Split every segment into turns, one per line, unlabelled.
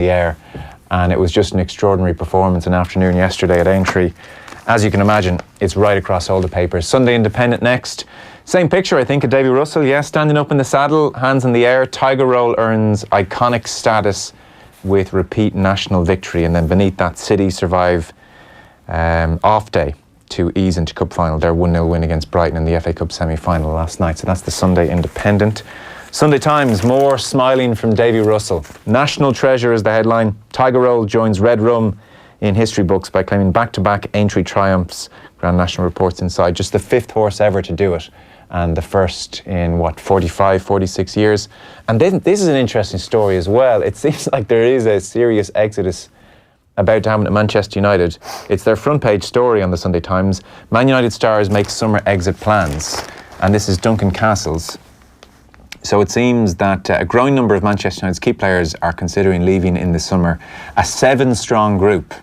the air, and it was just an extraordinary performance and afternoon yesterday at Aintree. As you can imagine, it's right across all the papers. Sunday Independent next. Same picture, I think, of Davy Russell, standing up in the saddle, hands in the air. Tiger Roll earns iconic status with repeat national victory, and then beneath that, City survive off day to ease into cup final. Their 1-0 win against Brighton in the FA Cup semi-final last night. So that's the Sunday Independent. Sunday Times, more smiling from Davy Russell. National treasure is the headline. Tiger Roll joins Red Rum in history books by claiming back-to-back Aintree triumphs. Grand National reports inside. Just the 5th horse ever to do it, and the first in, 45, 46 years. And then this is an interesting story as well. It seems like there is a serious exodus about to happen at Manchester United. It's their front page story on the Sunday Times. Man United stars make summer exit plans. And this is Duncan Castle's. So it seems that a growing number of Manchester United's key players are considering leaving in the summer. A 7-strong group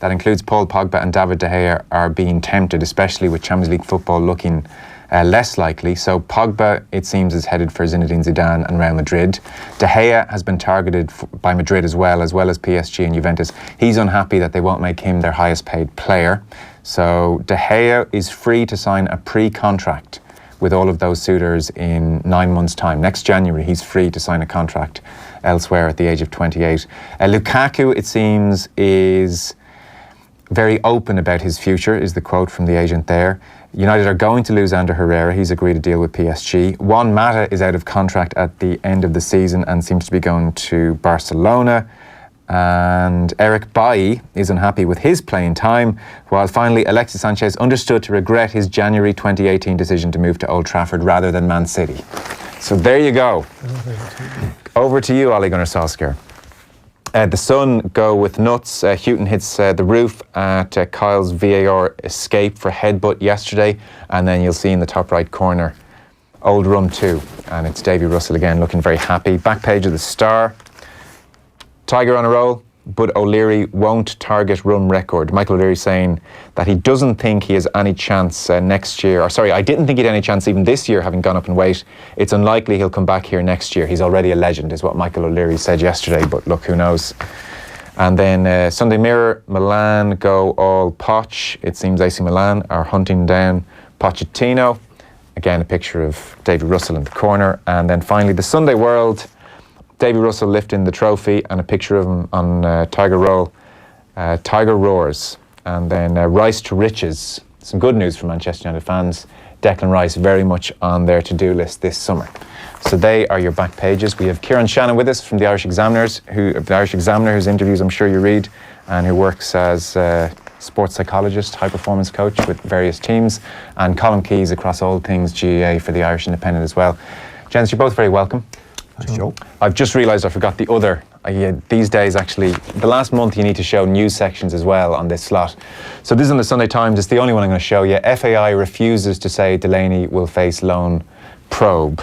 that includes Paul Pogba and David De Gea are being tempted, especially with Champions League football looking less likely. So Pogba, it seems, is headed for Zinedine Zidane and Real Madrid. De Gea has been targeted by Madrid as well as PSG and Juventus. He's unhappy that they won't make him their highest paid player. So De Gea is free to sign a pre-contract with all of those suitors in 9 months' time. Next January, he's free to sign a contract elsewhere at the age of 28. Lukaku, it seems, is very open about his future, is the quote from the agent there. United are going to lose Ander Herrera. He's agreed a deal with PSG. Juan Mata is out of contract at the end of the season and seems to be going to Barcelona. And Eric Bailly is unhappy with his playing time, while finally Alexis Sanchez understood to regret his January 2018 decision to move to Old Trafford rather than Man City. So there you go. Over to you, Ole Gunnar Solskjaer. The Sun go with nuts. Houghton hits the roof at Kyle's VAR escape for headbutt yesterday, and then you'll see in the top right corner Old Rum 2, and it's Davy Russell again looking very happy. Back page of the Star. Tiger on a roll, but O'Leary won't target Rum record. Michael O'Leary saying that he doesn't think he has any chance next year. Or sorry, I didn't think he had any chance even this year, having gone up in weight. It's unlikely he'll come back here next year. He's already a legend, is what Michael O'Leary said yesterday, but look, who knows. And then Sunday Mirror, Milan go all Poch. It seems AC Milan are hunting down Pochettino. Again, a picture of David Russell in the corner. And then finally, the Sunday World, Davy Russell lifting the trophy and a picture of him on Tiger Roll. Tiger roars. And then Rice to riches. Some good news for Manchester United fans. Declan Rice very much on their to-do list this summer. So they are your back pages. We have Kieran Shannon with us from the Irish Examiner, whose interviews I'm sure you read, and who works as sports psychologist, high-performance coach with various teams, and Colm Keys across all things GAA for the Irish Independent as well. Gents, you're both very welcome.
Thanks, Joe.
I've just realised I forgot the other. These days, actually, the last month you need to show news sections as well on this slot. So this is on the Sunday Times. It's the only one I'm going to show you. FAI refuses to say Delaney will face loan probe.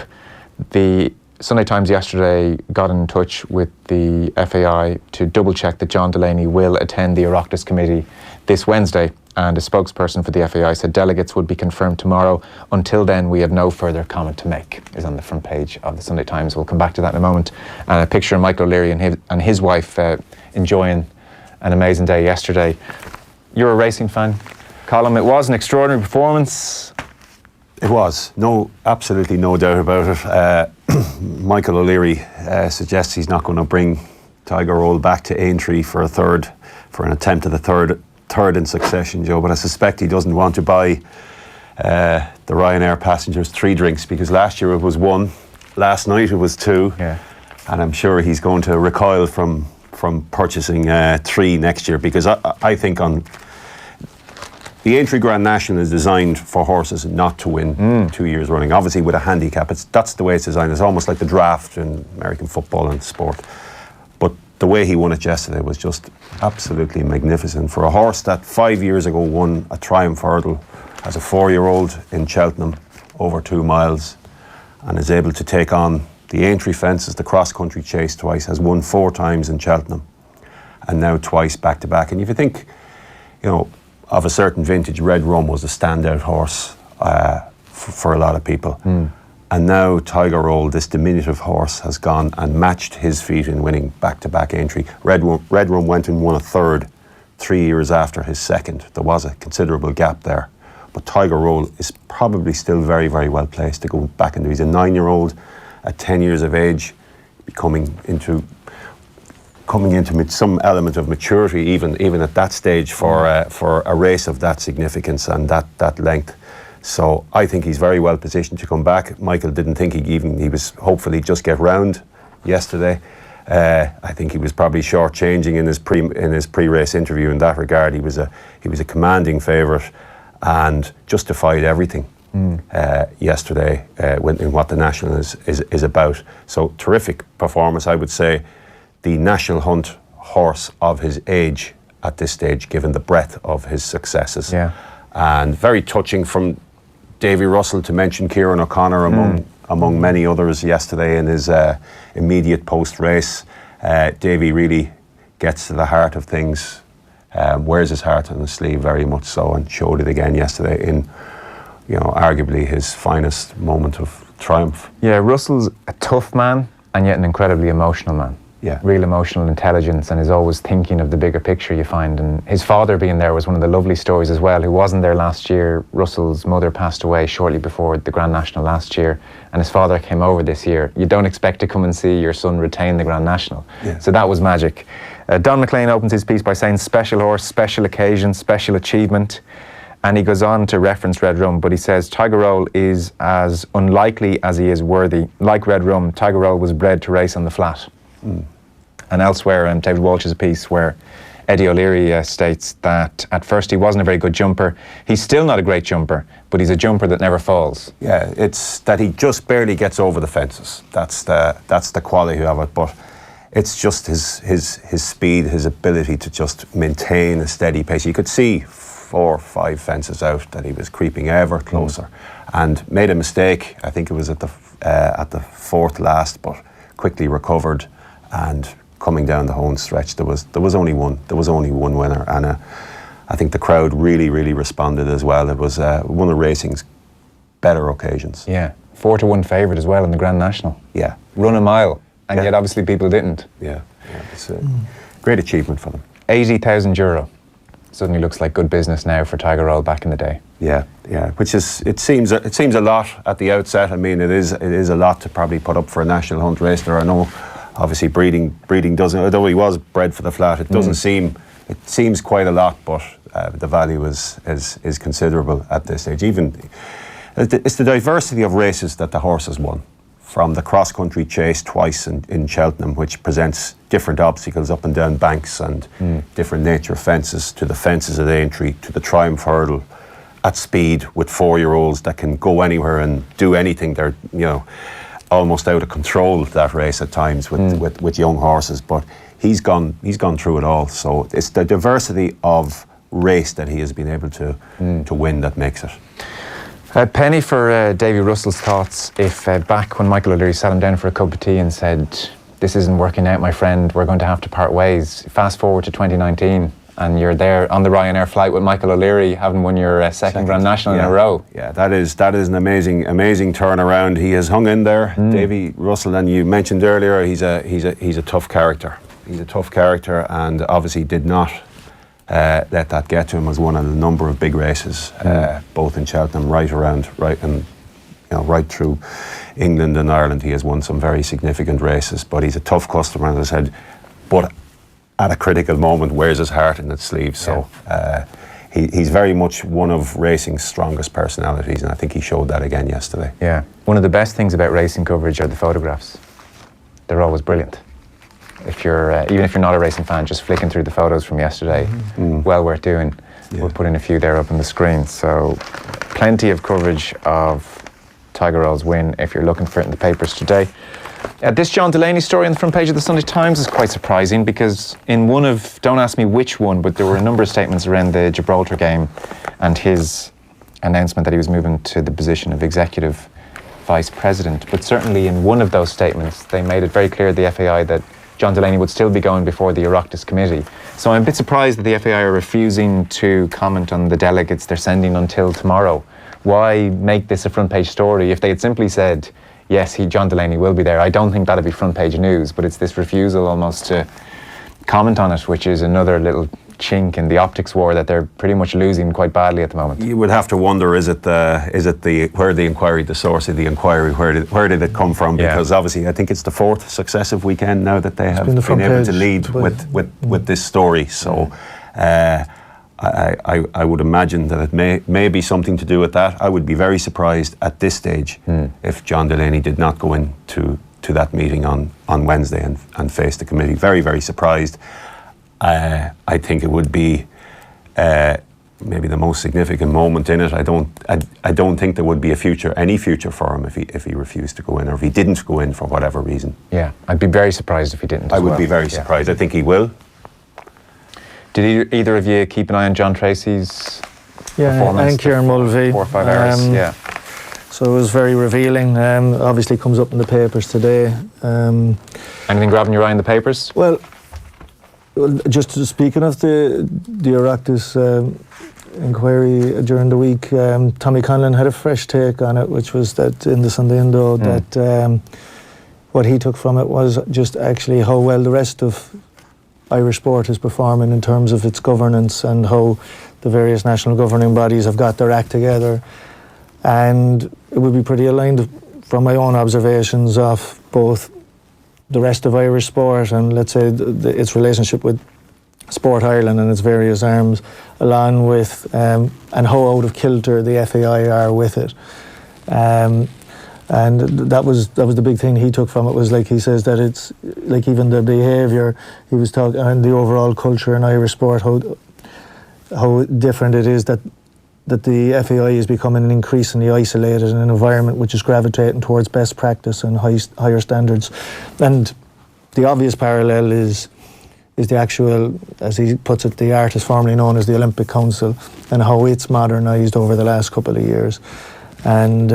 The Sunday Times yesterday got in touch with the FAI to double check that John Delaney will attend the Oireachtas committee this Wednesday, and a spokesperson for the FAI said delegates would be confirmed tomorrow. Until then, we have no further comment to make, is on the front page of the Sunday Times. We'll come back to that in a moment. And a picture of Michael O'Leary and his wife enjoying an amazing day yesterday. You're a racing fan, Colm. It was an extraordinary performance.
It was. Absolutely no doubt about it. Michael O'Leary suggests he's not going to bring Tiger Roll back to Aintree for an attempt at the third in succession, Joe, but I suspect he doesn't want to buy the Ryanair passengers 3 drinks, because last year it was 1, last night it was 2, and I'm sure he's going to recoil from purchasing 3 next year, because I think on the Aintree Grand National is designed for horses not to win 2 years running, obviously with a handicap. That's the way it's designed. It's almost like the draft in American football and sport. But the way he won it yesterday was just absolutely magnificent. For a horse that 5 years ago won a Triumph Hurdle as a 4-year-old in Cheltenham over 2 miles, and is able to take on the Aintree fences, the cross-country chase twice, has won 4 times in Cheltenham, and now twice back-to-back. And if you think, of a certain vintage, Red Rum was a standout horse for a lot of people. And now Tiger Roll, this diminutive horse, has gone and matched his feat in winning back-to-back entry. Red Rum went and won a third 3 years after his second. There was a considerable gap there. But Tiger Roll is probably still very, very well placed to go back into. He's a 9-year-old at 10 years of age, coming into some element of maturity, even at that stage for a race of that significance and that length. So I think he's very well positioned to come back. Michael didn't think he was hopefully just get round yesterday. I think he was probably shortchanging in his pre-race interview in that regard. He was a commanding favourite and justified everything yesterday in what the National is about. So terrific performance, I would say. The National Hunt horse of his age at this stage, given the breadth of his successes.
Yeah. And
very touching from Davy Russell to mention Kieran O'Connor among many others yesterday in his immediate post-race. Davy really gets to the heart of things, wears his heart on his sleeve very much so, and showed it again yesterday in, arguably his finest moment of triumph.
Yeah, Russell's a tough man and yet an incredibly emotional man.
Yeah.
Real emotional intelligence, and is always thinking of the bigger picture, you find. And his father being there was one of the lovely stories as well, who wasn't there last year. Russell's mother passed away shortly before the Grand National last year, and his father came over this year. You don't expect to come and see your son retain the Grand National.
Yeah.
So that was magic. Don McLean opens his piece by saying special horse, special occasion, special achievement. And he goes on to reference Red Rum, but he says Tiger Roll is as unlikely as he is worthy. Like Red Rum, Tiger Roll was bred to race on the flat. And elsewhere, David Walsh has a piece where Eddie O'Leary states that at first he wasn't a very good jumper. He's still not a great jumper, but he's a jumper that never falls.
Yeah, it's that he just barely gets over the fences. That's the quality of it. But it's just his speed, his ability to just maintain a steady pace. You could see 4 or 5 fences out that he was creeping ever closer, and made a mistake. I think it was at the fourth last, but quickly recovered. And coming down the home stretch, there was only one winner, and I think the crowd really responded as well. It was one of racing's better occasions.
Yeah, 4-1 favourite as well in the Grand National.
Yeah,
run a mile, and yet obviously people didn't.
Yeah, it's a great achievement for them.
€80,000 suddenly looks like good business now for Tiger Roll back in the day.
Yeah, which is it seems a lot at the outset. I mean, it is a lot to probably put up for a National Hunt race. There are no. Obviously, breeding doesn't. Although he was bred for the flat, it doesn't seem. It seems quite a lot, but the value is considerable at this stage. Even it's the diversity of races that the horse has won, from the cross-country chase twice in Cheltenham, which presents different obstacles up and down banks and different nature fences, to the fences at Aintree, to the Triumph Hurdle at speed with 4-year-olds that can go anywhere and do anything. They're almost out of control, that race at times with young horses, but he's gone through it all. So it's the diversity of race that he has been able to win that makes it.
A penny for Davy Russell's thoughts if back when Michael O'Leary sat him down for a cup of tea and said, "This isn't working out, my friend, we're going to have to part ways." Fast forward to 2019 and you're there on the Ryanair flight with Michael O'Leary, having won your second Grand National in a row.
Yeah, that is an amazing turnaround. He has hung in there, Davy Russell, and you mentioned earlier he's a tough character. He's a tough character, and obviously did not let that get to him. As one of a number of big races, both in Cheltenham, right through England and Ireland. He has won some very significant races, but he's a tough customer, as I said. But at a critical moment, wears his heart in its sleeve. So he's very much one of racing's strongest personalities, and I think he showed that again yesterday.
Yeah, one of the best things about racing coverage are the photographs. They're always brilliant. If you're even if you're not a racing fan, just flicking through the photos from yesterday, well worth doing. Yeah. We're putting a few there up on the screen. So plenty of coverage of Tiger Roll's win if you're looking for it in the papers today. This John Delaney story on the front page of the Sunday Times is quite surprising, because in one of, don't ask me which one, but there were a number of statements around the Gibraltar game and his announcement that he was moving to the position of executive vice president. But certainly in one of those statements, they made it very clear, the FAI, that John Delaney would still be going before the Oireachtas committee. So I'm a bit surprised that the FAI are refusing to comment on the delegates they're sending until tomorrow. Why make this a front page story? If they had simply said, yes, John Delaney will be there. I don't think that'll be front page news, but it's this refusal almost to comment on it, which is another little chink in the optics war that they're pretty much losing quite badly at the moment.
You would have to wonder, where the inquiry, the source of the inquiry, where did it come from? Because obviously I think it's the 4th successive weekend now that they have been able to lead with this story. So I would imagine that it may be something to do with that. I would be very surprised at this stage if John Delaney did not go into that meeting on Wednesday and face the committee. Very, very surprised. I think it would be maybe the most significant moment in it. I don't think there would be any future for him if he refused to go in, or if he didn't go in for whatever reason.
Yeah, I'd be very surprised if he didn't.
I would be very surprised. I think he will.
Did either of you keep an eye on John Tracy's performance?
And Kieran Mulvey.
4 or 5 hours, yeah.
So it was very revealing. Obviously comes up in the papers today.
Anything grabbing your eye in the papers?
Well, just speaking of the Oireachtas inquiry during the week, Tommy Conlon had a fresh take on it, which was that in the Sunday Indo, that what he took from it was just actually how well the rest of Irish sport is performing in terms of its governance, and how the various national governing bodies have got their act together. And it would be pretty aligned from my own observations of both the rest of Irish sport and, let's say, its relationship with Sport Ireland and its various arms, along with and how out of kilter the FAI are with it. And that was the big thing he took from it, was like he says that it's like even the behaviour he was talking, and the overall culture in Irish sport, how different it is that the FAI is becoming increasingly isolated in an environment which is gravitating towards best practice and higher standards. And the obvious parallel is the actual, as he puts it, the artist formerly known as the Olympic Council, and how it's modernised over the last couple of years. And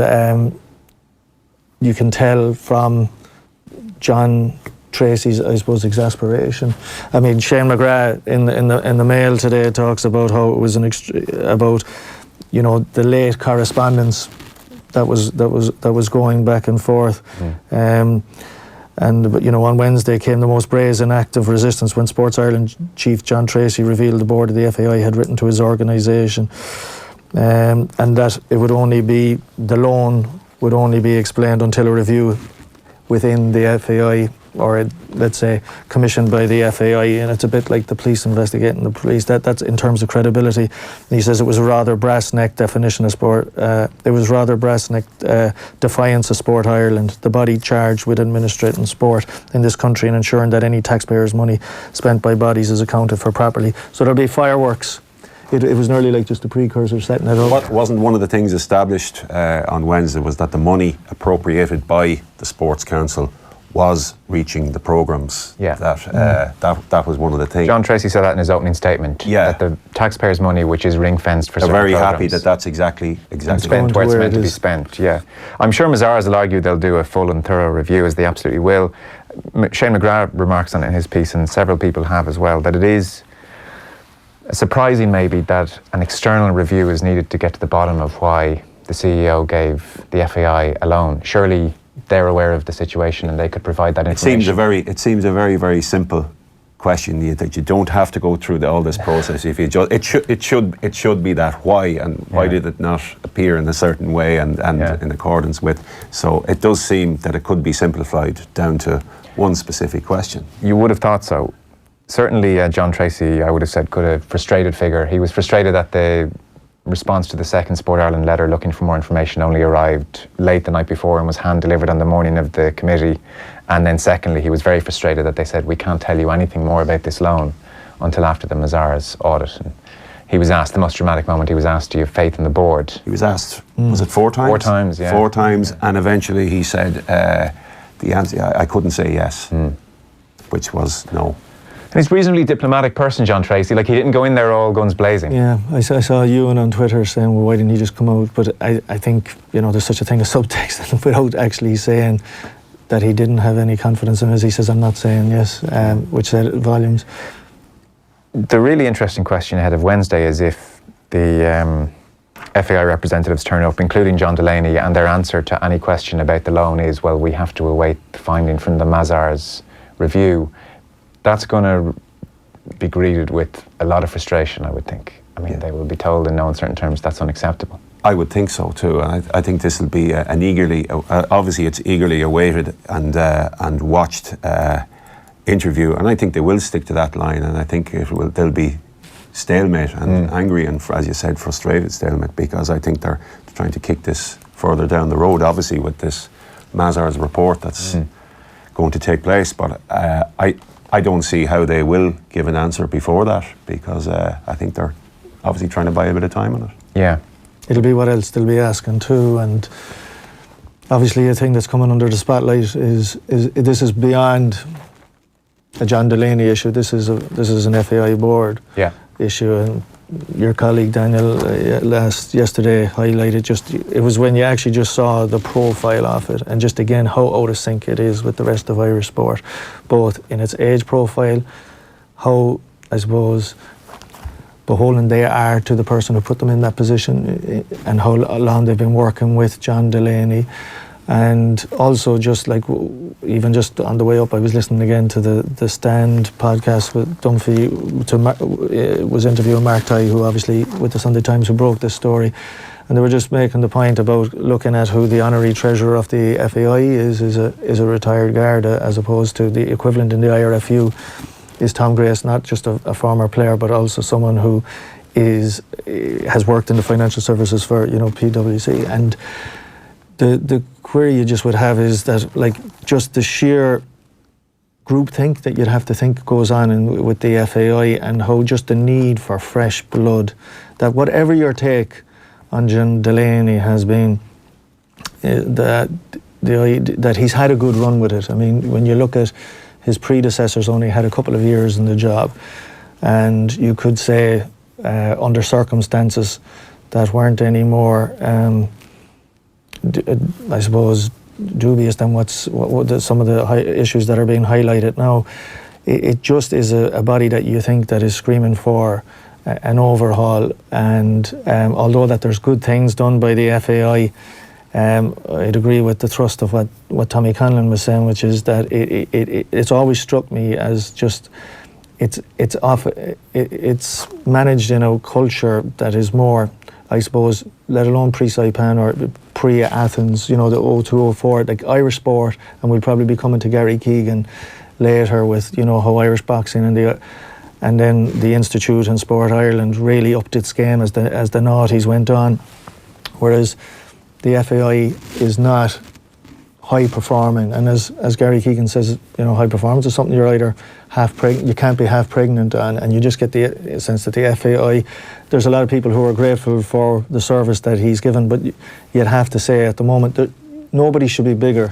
you can tell from John Tracy's, I suppose, exasperation. I mean, Shane McGrath in the Mail today talks about how it was about, you know, the late correspondence that was going back and forth. But you know, on Wednesday came the most brazen act of resistance when Sports Ireland chief John Tracy revealed the board of the FAI had written to his organisation, and that it would only be, the loan would only be explained until a review within the FAI, or let's say commissioned by the FAI. And it's a bit like the police investigating the police. That's in terms of credibility. And he says it was a rather brass-necked definition of sport. It was rather brass-necked defiance of Sport Ireland, the body charged with administrating sport in this country and ensuring that any taxpayers' money spent by bodies is accounted for properly. So there'll be fireworks. It was nearly like just a precursor setting it up.
What wasn't one of the things established on Wednesday was that the money appropriated by the Sports Council was reaching the programmes.
Yeah.
That was one of the things.
John Tracy said that in his opening statement.
Yeah.
That the taxpayers' money, which is ring-fenced for
They're
certain
very
programmes,
happy that that's exactly
spent where it's meant to be spent. Yeah. I'm sure Mazars will argue they'll do a full and thorough review, as they absolutely will. Shane McGrath remarks on it in his piece, and several people have as well, that it is surprising maybe that an external review is needed to get to the bottom of why the CEO gave the FAI a loan. Surely they're aware of the situation and they could provide that information.
It seems a very, very simple question, that you don't have to go through all this process. If you just, it should be that why, and why did it not appear in a certain way and in accordance with. So it does seem that it could be simplified down to one specific question.
You would have thought so. Certainly, John Tracy, I would have said, could have frustrated figure. He was frustrated that the response to the second Sport Ireland letter looking for more information only arrived late the night before and was hand-delivered on the morning of the committee. And then secondly, he was very frustrated that they said, we can't tell you anything more about this loan until after the Mazars audit. And he was asked, the most dramatic moment, he was asked, do you have faith in the board?
He was asked, was it 4 times?
4 times, yeah.
4 times, and eventually he said, the answer, I couldn't say yes, which was no.
And he's a reasonably diplomatic person, John Tracy. Like, he didn't go in there all guns blazing.
Yeah, I saw Ewan on Twitter saying, well, why didn't he just come out? But I think, you know, there's such a thing as subtext without actually saying that he didn't have any confidence in us. He says, I'm not saying yes, which said volumes.
The really interesting question ahead of Wednesday is if the FAI representatives turn up, including John Delaney, and their answer to any question about the loan is, well, we have to await the finding from the Mazars review, that's going to be greeted with a lot of frustration, I would think. I mean, they will be told in no uncertain terms that's unacceptable.
I would think so too, and I think this will be an eagerly, obviously it's eagerly awaited and watched interview, and I think they will stick to that line, and I think there'll be stalemate and angry and, as you said, frustrated stalemate, because I think they're trying to kick this further down the road, obviously with this Mazars report that's going to take place, but I don't see how they will give an answer before that, because I think they're obviously trying to buy a bit of time on it.
Yeah.
It'll be what else they'll be asking too, and obviously a thing that's coming under the spotlight is this is beyond a John Delaney issue. This is an FAI board issue, and your colleague Daniel yesterday highlighted it was when you actually just saw the profile of it, and just again how out of sync it is with the rest of Irish sport, both in its age profile, how I suppose beholden they are to the person who put them in that position, and how long they've been working with John Delaney. And also just like, even just on the way up, I was listening again to the Stand podcast with Dunphy, was interviewing Mark Tighe, who obviously with the Sunday Times, who broke this story, and they were just making the point about looking at who the honorary treasurer of the FAI is a retired Garda, as opposed to the equivalent in the IRFU is Tom Grace, not just a former player, but also someone who has worked in the financial services for PwC. And the query you just would have is that, like, just the sheer groupthink that you'd have to think goes on with the FAI, and how just the need for fresh blood, that whatever your take on John Delaney has been, that he's had a good run with it. I mean, when you look at his predecessors, only had a couple of years in the job, and you could say under circumstances that weren't any more I suppose dubious than what some of the issues that are being highlighted now. It just is a body that you think that is screaming for an overhaul, and although that there's good things done by the FAI, I'd agree with the thrust of what Tommy Conlon was saying, which is that it's always struck me as just it's managed in a culture that is more, I suppose, let alone pre-Saipan or pre-Athens, the 0204, like Irish sport, and we'll probably be coming to Gary Keegan later with how Irish boxing and then the Institute and Sport Ireland really upped its game as the noughties went on, whereas the FAI is not high performing, and as Gary Keegan says, high performance is something you're either half pregnant, you can't be half pregnant on, and you just get the sense that the FAI, there's a lot of people who are grateful for the service that he's given, but you'd have to say at the moment that nobody should be bigger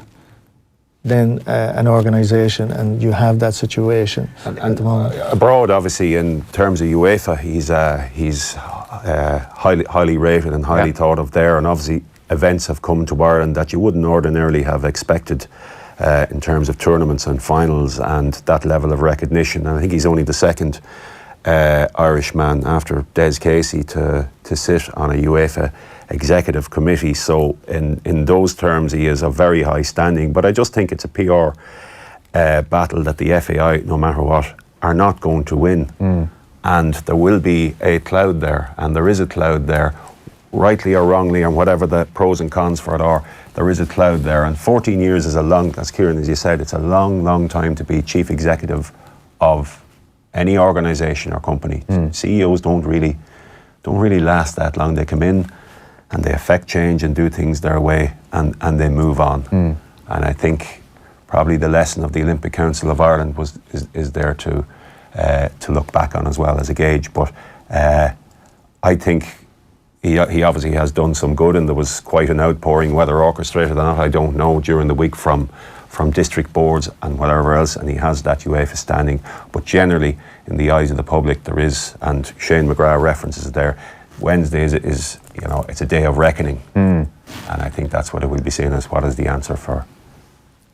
than an organisation, and you have that situation at the moment.
Abroad, obviously, in terms of UEFA, he's highly rated and highly thought of there, and obviously events have come to Ireland that you wouldn't ordinarily have expected in terms of tournaments and finals and that level of recognition. And I think he's only the second Irishman after Des Casey to sit on a UEFA executive committee. So in those terms, he is of very high standing. But I just think it's a PR battle that the FAI, no matter what, are not going to win. And there will be a cloud there, and there is a cloud there, rightly or wrongly, and whatever the pros and cons for it are, there is a cloud there. And 14 years is a long, as Kieran, as you said, it's a long, long time to be chief executive of any organisation or company. CEOs don't really last that long. They come in and they affect change and do things their way, and they move on. And I think probably the lesson of the Olympic Council of Ireland is there to look back on as well as a gauge. But I think he obviously has done some good, and there was quite an outpouring, whether orchestrated or not, I don't know, during the week from district boards and whatever else, and he has that UEFA standing. But generally, in the eyes of the public, there is, and Shane McGrath references there, Wednesday is it's a day of reckoning. And I think that's what it will be seen as. What is the answer for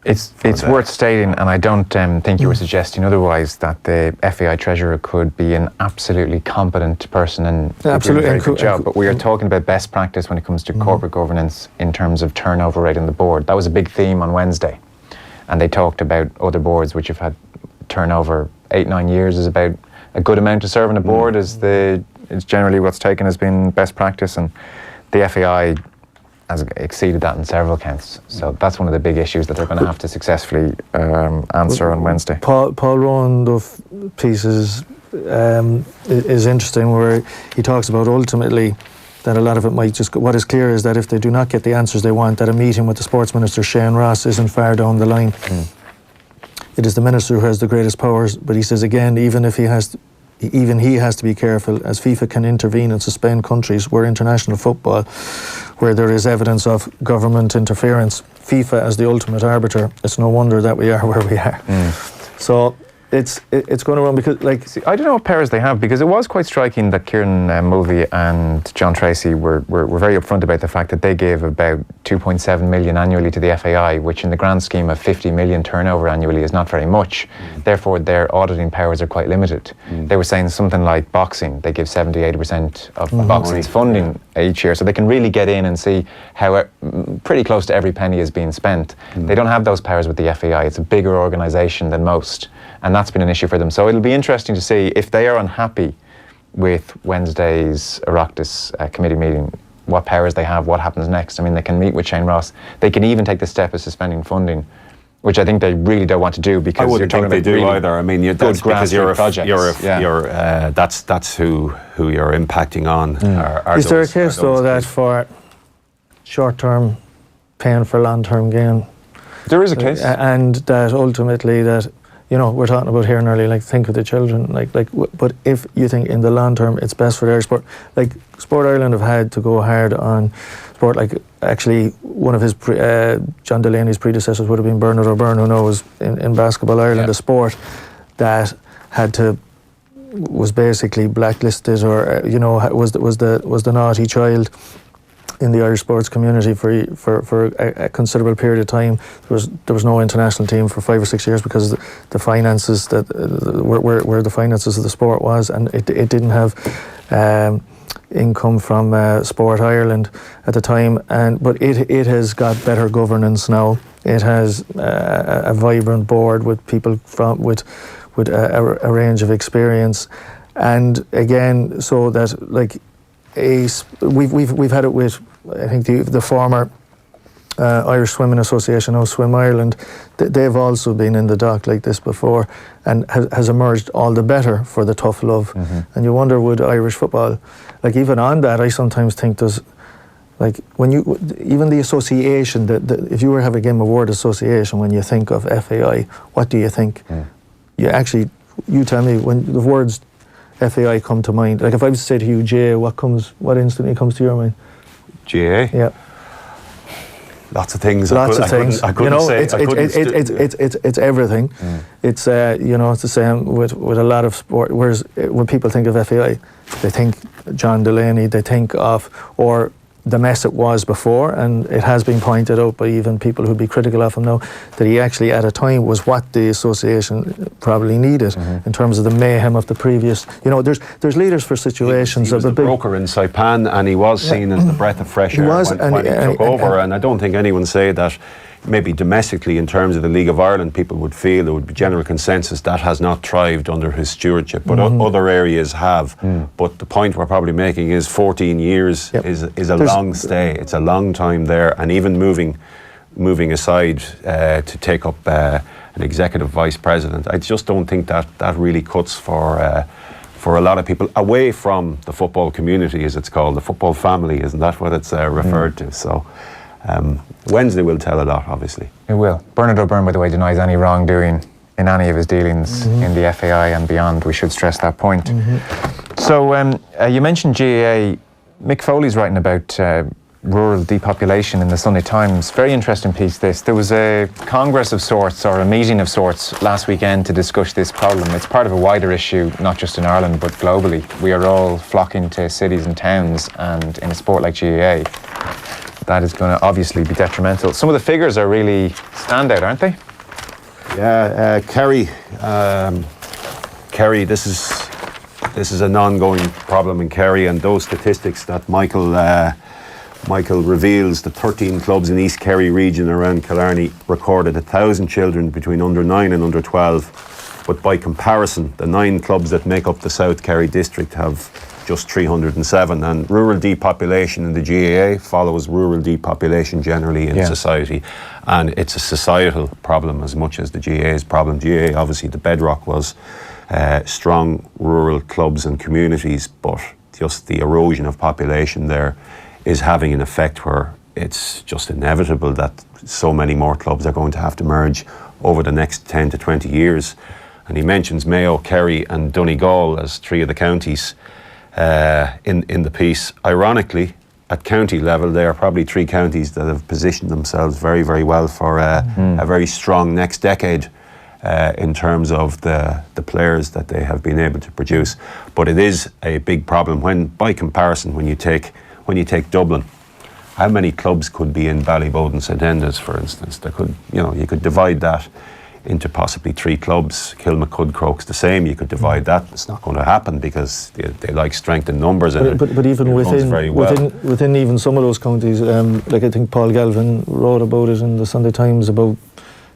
It's worth stating, and I don't think you were suggesting otherwise, that the FAI treasurer could be an absolutely competent person and doing a very good job. But we are talking about best practice when it comes to corporate governance in terms of turnover rate on the board. That was a big theme on Wednesday, and they talked about other boards which have had turnover 8-9 years is about a good amount to serve on a board. Is generally what's taken as being best practice, and the FAI has exceeded that in several counts. So that's one of the big issues that they're going to have to successfully answer on Wednesday.
Paul Rowan, the piece is interesting, where he talks about ultimately that a lot of it might just what is clear is that if they do not get the answers they want, that a meeting with the Sports Minister, Shane Ross, isn't far down the line. It is the Minister who has the greatest powers, but he says again, even he has to be careful, as FIFA can intervene and suspend countries where international football, where there is evidence of government interference. FIFA as the ultimate arbiter, it's no wonder that we are where we are. So it's going to run because, like...
See, I don't know what powers they have, because it was quite striking that Kieran Mulvey and John Tracy were very upfront about the fact that they gave about 2.7 million annually to the FAI, which in the grand scheme of 50 million turnover annually is not very much. Therefore, their auditing powers are quite limited. They were saying something like boxing, they give 70-80% of boxing's funding each year, so they can really get in and see how pretty close to every penny is being spent. They don't have those powers with the FAI. It's a bigger organisation than most, and that's been an issue for them. So it'll be interesting to see if they are unhappy with Wednesday's Oireachtas committee meeting, what powers they have, what happens next. I mean, they can meet with Shane Ross. They can even take the step of suspending funding, which I think they really don't want to do, because
I wouldn't
you're talking
think they
about
do
really
either. I mean, that's because that's who you're impacting on.
Is there a case though that for short-term pain for long-term gain?
There is a case,
and that ultimately that, you know, we're talking about here and early, like, think of the children, but if you think in the long term it's best for their sport, like Sport Ireland have had to go hard on sport, like actually one of his John Delaney's predecessors would have been Bernard O'Byrne, who knows in Basketball Ireland, a sport that was basically blacklisted, or was the naughty child in the Irish sports community for a considerable period of time. There was no international team for 5 or 6 years because the finances that where the finances of the sport was, and it didn't have income from Sport Ireland at the time. But it has got better governance now. It has a vibrant board with people with a range of experience, and again, so that like. We've had it with, I think, the former Irish Swimming Association, now Swim Ireland. They've also been in the dock like this before, and has emerged all the better for the tough love. And you wonder, would Irish football, like, even on that, I sometimes think there's, like, when you, even the association, if you were having a game of word association, when you think of FAI, what do you think? You tell me, when the words FAI come to mind. Like, if I was to say to you, GA, what instantly comes to your mind?
GA?
Yeah.
Lots of things.
I couldn't say. It's everything. It's it's the same with a lot of sport. Whereas when people think of FAI, they think John Delaney, they think of, or the mess it was before, and it has been pointed out by even people who'd be critical of him now, that he actually at a time was what the association probably needed in terms of the mayhem of the previous. There's leaders for situations.
He was the broker in Saipan, and he was seen as the breath of fresh air when he took over. And I don't think anyone say that. Maybe domestically, in terms of the League of Ireland, people would feel there would be general consensus that has not thrived under his stewardship, but other areas have. But the point we're probably making is 14 years is a long stay. It's a long time there, and even moving aside to take up an executive vice president, I just don't think that really cuts for a lot of people away from the football community, as it's called, the football family. Isn't that what it's referred to? So. Wednesday will tell a lot, obviously. It will. Bernard O'Byrne, by the way, denies any wrongdoing in any of his dealings in the FAI and beyond. We should stress that point. So you mentioned GAA. Mick Foley's writing about rural depopulation in the Sunday Times. Very interesting piece, this. There was a congress of sorts, or a meeting of sorts, last weekend to discuss this problem. It's part of a wider issue, not just in Ireland, but globally. We are all flocking to cities and towns, and in a sport like GAA,
that is going to obviously be detrimental. Some of the figures are really standout, aren't they?
Yeah, Kerry, this is an ongoing problem in Kerry, and those statistics that Michael reveals, the 13 clubs in East Kerry region around Killarney recorded 1,000 children between under 9 and under 12. But by comparison, the 9 clubs that make up the South Kerry district have just 307. And rural depopulation in the GAA follows rural depopulation generally in society. And it's a societal problem as much as the GAA's problem. GAA, obviously, the bedrock was strong rural clubs and communities, but just the erosion of population there is having an effect where it's just inevitable that so many more clubs are going to have to merge over the next 10 to 20 years. And he mentions Mayo, Kerry and Donegal as 3 of the counties in the piece. Ironically, at county level, there are probably 3 counties that have positioned themselves very, very well for a very strong next decade in terms of the players that they have been able to produce. But it is a big problem when, by comparison, when you take Dublin, how many clubs could be in Ballyboden St Enda's, for instance? There could, you could divide that into possibly 3 clubs. Kilmacud, Crokes the same. You could divide that. It's not going to happen because they like strength in numbers, and
but even within even some of those counties, like I think Paul Galvin wrote about it in the Sunday Times about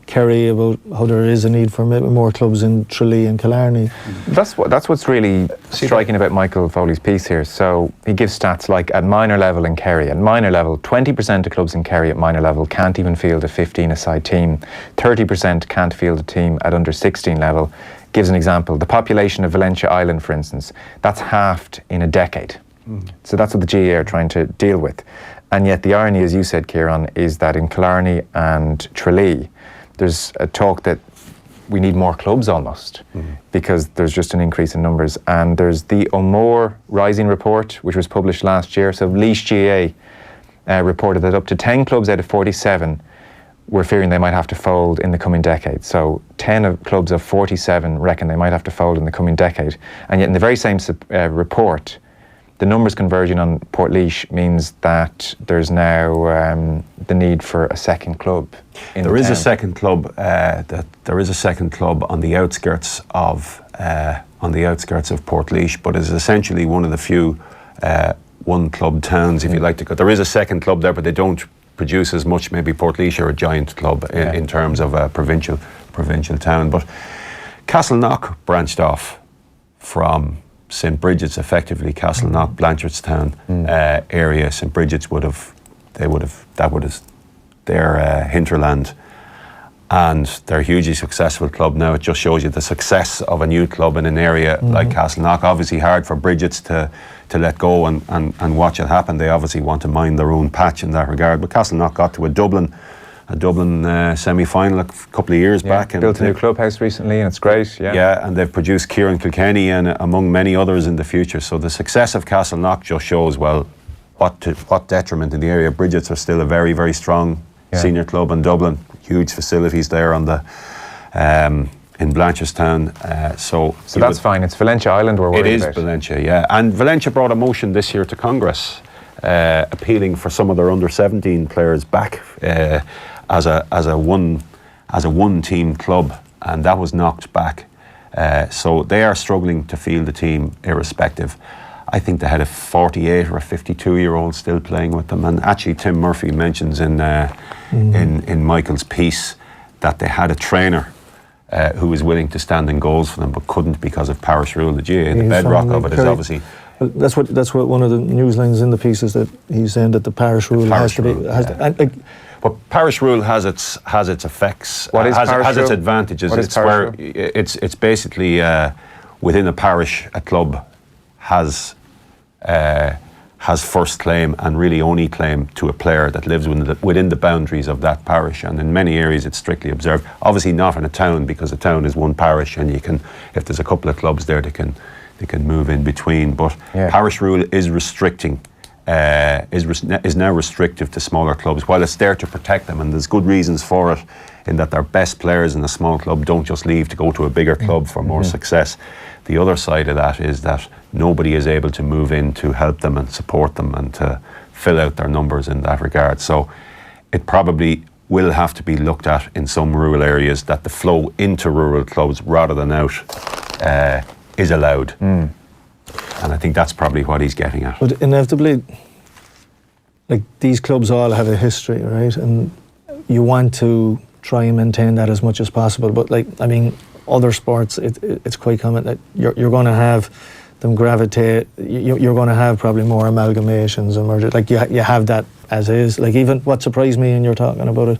Kerry, about how there is a need for maybe more clubs in Tralee and Killarney.
That's what's really striking about Michael Foley's piece here. So he gives stats like at minor level in Kerry. At minor level, 20% of clubs in Kerry at minor level can't even field a 15-a-side team. 30% can't field a team at under 16 level. Gives an example. The population of Valentia Island, for instance, that's halved in a decade. So that's what the GAA are trying to deal with. And yet the irony, as you said, Kieran, is that in Killarney and Tralee, there's a talk that we need more clubs almost because there's just an increase in numbers. And there's the O'More Rising Report, which was published last year. So Laois GAA reported that up to 10 clubs out of 47 were fearing they might have to fold in the coming decade. So 10 clubs of 47 reckon they might have to fold in the coming decade. And yet in the very same report, the numbers converging on Portlaoise means that there's now the need for a second club.
There is a second club. There is a second club on the outskirts of Portlaoise, but it's essentially one of the few one-club towns, if you like to go. There is a second club there, but they don't produce as much. Maybe Portlaoise are a giant club in terms of a provincial town. But Castleknock branched off from St Bridget's, effectively Castleknock, Blanchardstown area. St Bridget's that would have their hinterland, and they're a hugely successful club now. It just shows you the success of a new club in an area like Castleknock. Obviously hard for Bridget's to let go and watch it happen. They obviously want to mind their own patch in that regard. But Castleknock got to a Dublin semi-final a couple of years back. And
built a new clubhouse recently, and it's great.
Yeah, and they've produced Kieran Kilkenny and among many others in the future. So the success of Castleknock just shows, well, what detriment in the area. Bridget's are still a very, very strong senior club in Dublin. Huge facilities there on the in Blanchardstown. So
that's fine. It's Valentia Island we're worried about.
It is Valentia, yeah. And Valentia brought a motion this year to Congress appealing for some of their under-17 players back as a one-team club, and that was knocked back. So they are struggling to field the team irrespective. I think they had a 48 or a 52-year-old still playing with them, and actually Tim Murphy mentions in Michael's piece that they had a trainer who was willing to stand in goals for them but couldn't because of parish rule. The GAA, the bedrock of it is obviously.
That's what one of the news lines in the piece is, that he's saying that the parish rule has to be.
But parish rule has its effects.
What is parish
has
rule?
its advantages.
What is
it's
parish
where it's basically within a parish, a club has first claim and really only claim to a player that lives within the boundaries of that parish, and in many areas it's strictly observed. Obviously not in a town, because a town is one parish, and if there's a couple of clubs there, they can move in between. But parish rule is restricting. Is now restrictive to smaller clubs, while it's there to protect them, and there's good reasons for it, in that their best players in a small club don't just leave to go to a bigger club for more success. The other side of that is that nobody is able to move in to help them and support them and to fill out their numbers in that regard. So it probably will have to be looked at in some rural areas, that the flow into rural clubs rather than out is allowed. And I think that's probably what he's getting at.
But inevitably, like, these clubs all have a history, right? And you want to try and maintain that as much as possible. But, like, I mean, other sports, it's quite common that you're going to have them gravitate. You're going to have probably more amalgamations and mergers. Like, you have that as is. Like, even what surprised me, and you're talking about it,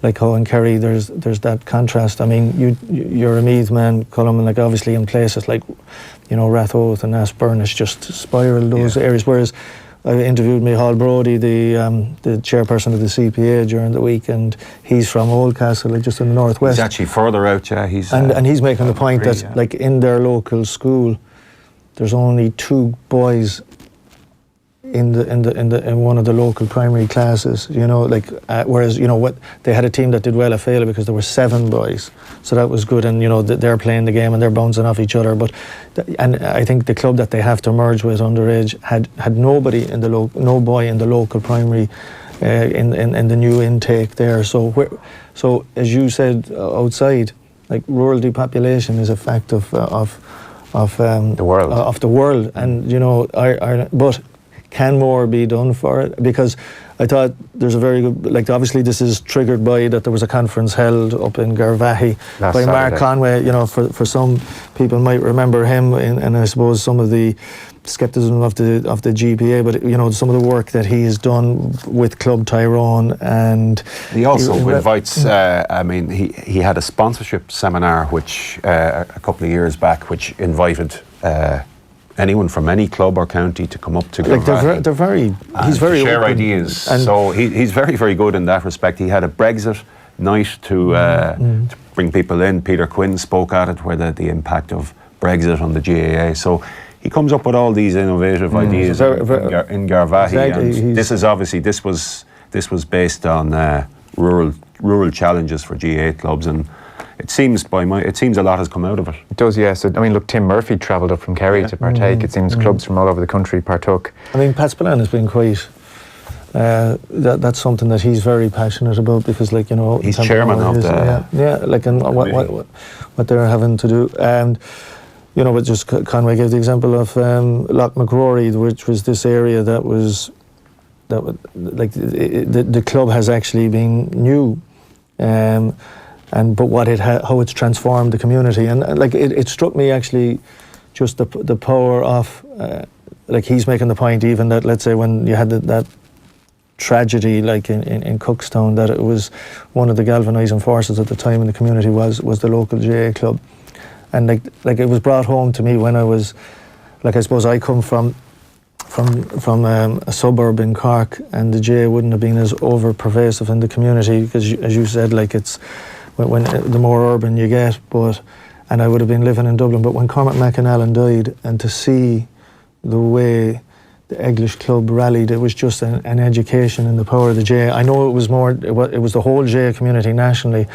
like how in Kerry there's that contrast. I mean, you're a Meath man, Colm, and like obviously in places like, you know, Rathoath and Ashburn, it's just spiraled those areas. Whereas I interviewed Micheál Brodie, the chairperson of the CPA during the week, and he's from Oldcastle, like just in the northwest.
He's actually further out, yeah.
And he's making the point that like in their local school, there's only 2 boys in one of the local primary classes, you know, like whereas, you know, what they had a team that did well at Fela because there were 7 boys, so that was good, and you know they're playing the game and they're bouncing off each other. But and I think the club that they have to merge with underage had nobody in no boy in the local primary in the new intake there. So as you said outside, like rural depopulation is a fact of the world, and you know Ireland, but can more be done for it? Because I thought there's a very good, like obviously this is triggered by that there was a conference held up in Garvaghey by
Saturday.
Mark Conway. You know, for some people might remember him, and I suppose some of the scepticism of the GPA, but you know, some of the work that he has done with Club Tyrone, and
he also invites. I mean, he had a sponsorship seminar which a couple of years back, which invited anyone from any club or county to come up to
like they're very. He's very
share
open.
ideas. And so he's very, very good in that respect. He had a Brexit night to bring people in. Peter Quinn spoke at it, where the impact of Brexit on the GAA. So he comes up with all these innovative ideas in Garvaghey.
Exactly.
And this is obviously this was based on rural challenges for GAA clubs, and it seems a lot has come out of it.
It does, yes. I mean, look, Tim Murphy travelled up from Kerry to partake. It seems clubs from all over the country partook.
I mean, Pat Spillane has been quite. That's something that he's very passionate about, because, like, you know,
he's chairman of the
like, and what they're having to do, and you know, but just Conway gave the example of Loch McRory, which was this area that like the club has actually been new. But how it's transformed the community, and like it struck me actually, just the power of, like he's making the point even that, let's say when you had that tragedy like in Cookstown, that it was one of the galvanising forces at the time in the community was the local GAA club, and like it was brought home to me when I was, like, I suppose I come from a suburb in Cork, and the GAA wouldn't have been as over pervasive in the community, because as you said, like it's when the more urban you get, and I would have been living in Dublin, but when Cormac McAnallen died, and to see the way the Eglish club rallied, it was just an education in the power of the GAA. I know it was the whole GAA community nationally,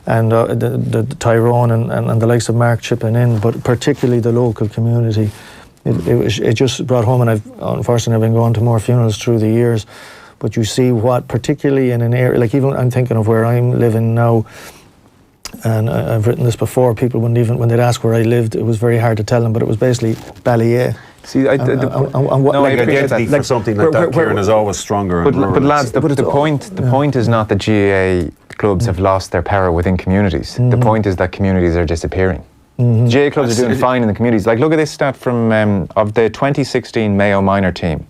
and the Tyrone and the likes of Mark chipping in, but particularly the local community. It just brought home, and I've been going to more funerals through the years, but you see what, particularly in an area, like even I'm thinking of where I'm living now, and I've written this before, people wouldn't even, when they'd ask where I lived, it was very hard to tell them, but it was basically Ballyea.
See,
identity for something like that, Kieran, is always stronger.
But lads, the point is not that GAA clubs have lost their power within communities. The point is that communities are disappearing. GAA clubs are doing fine in the communities. Like, look at this stat from of the 2016 Mayo minor team.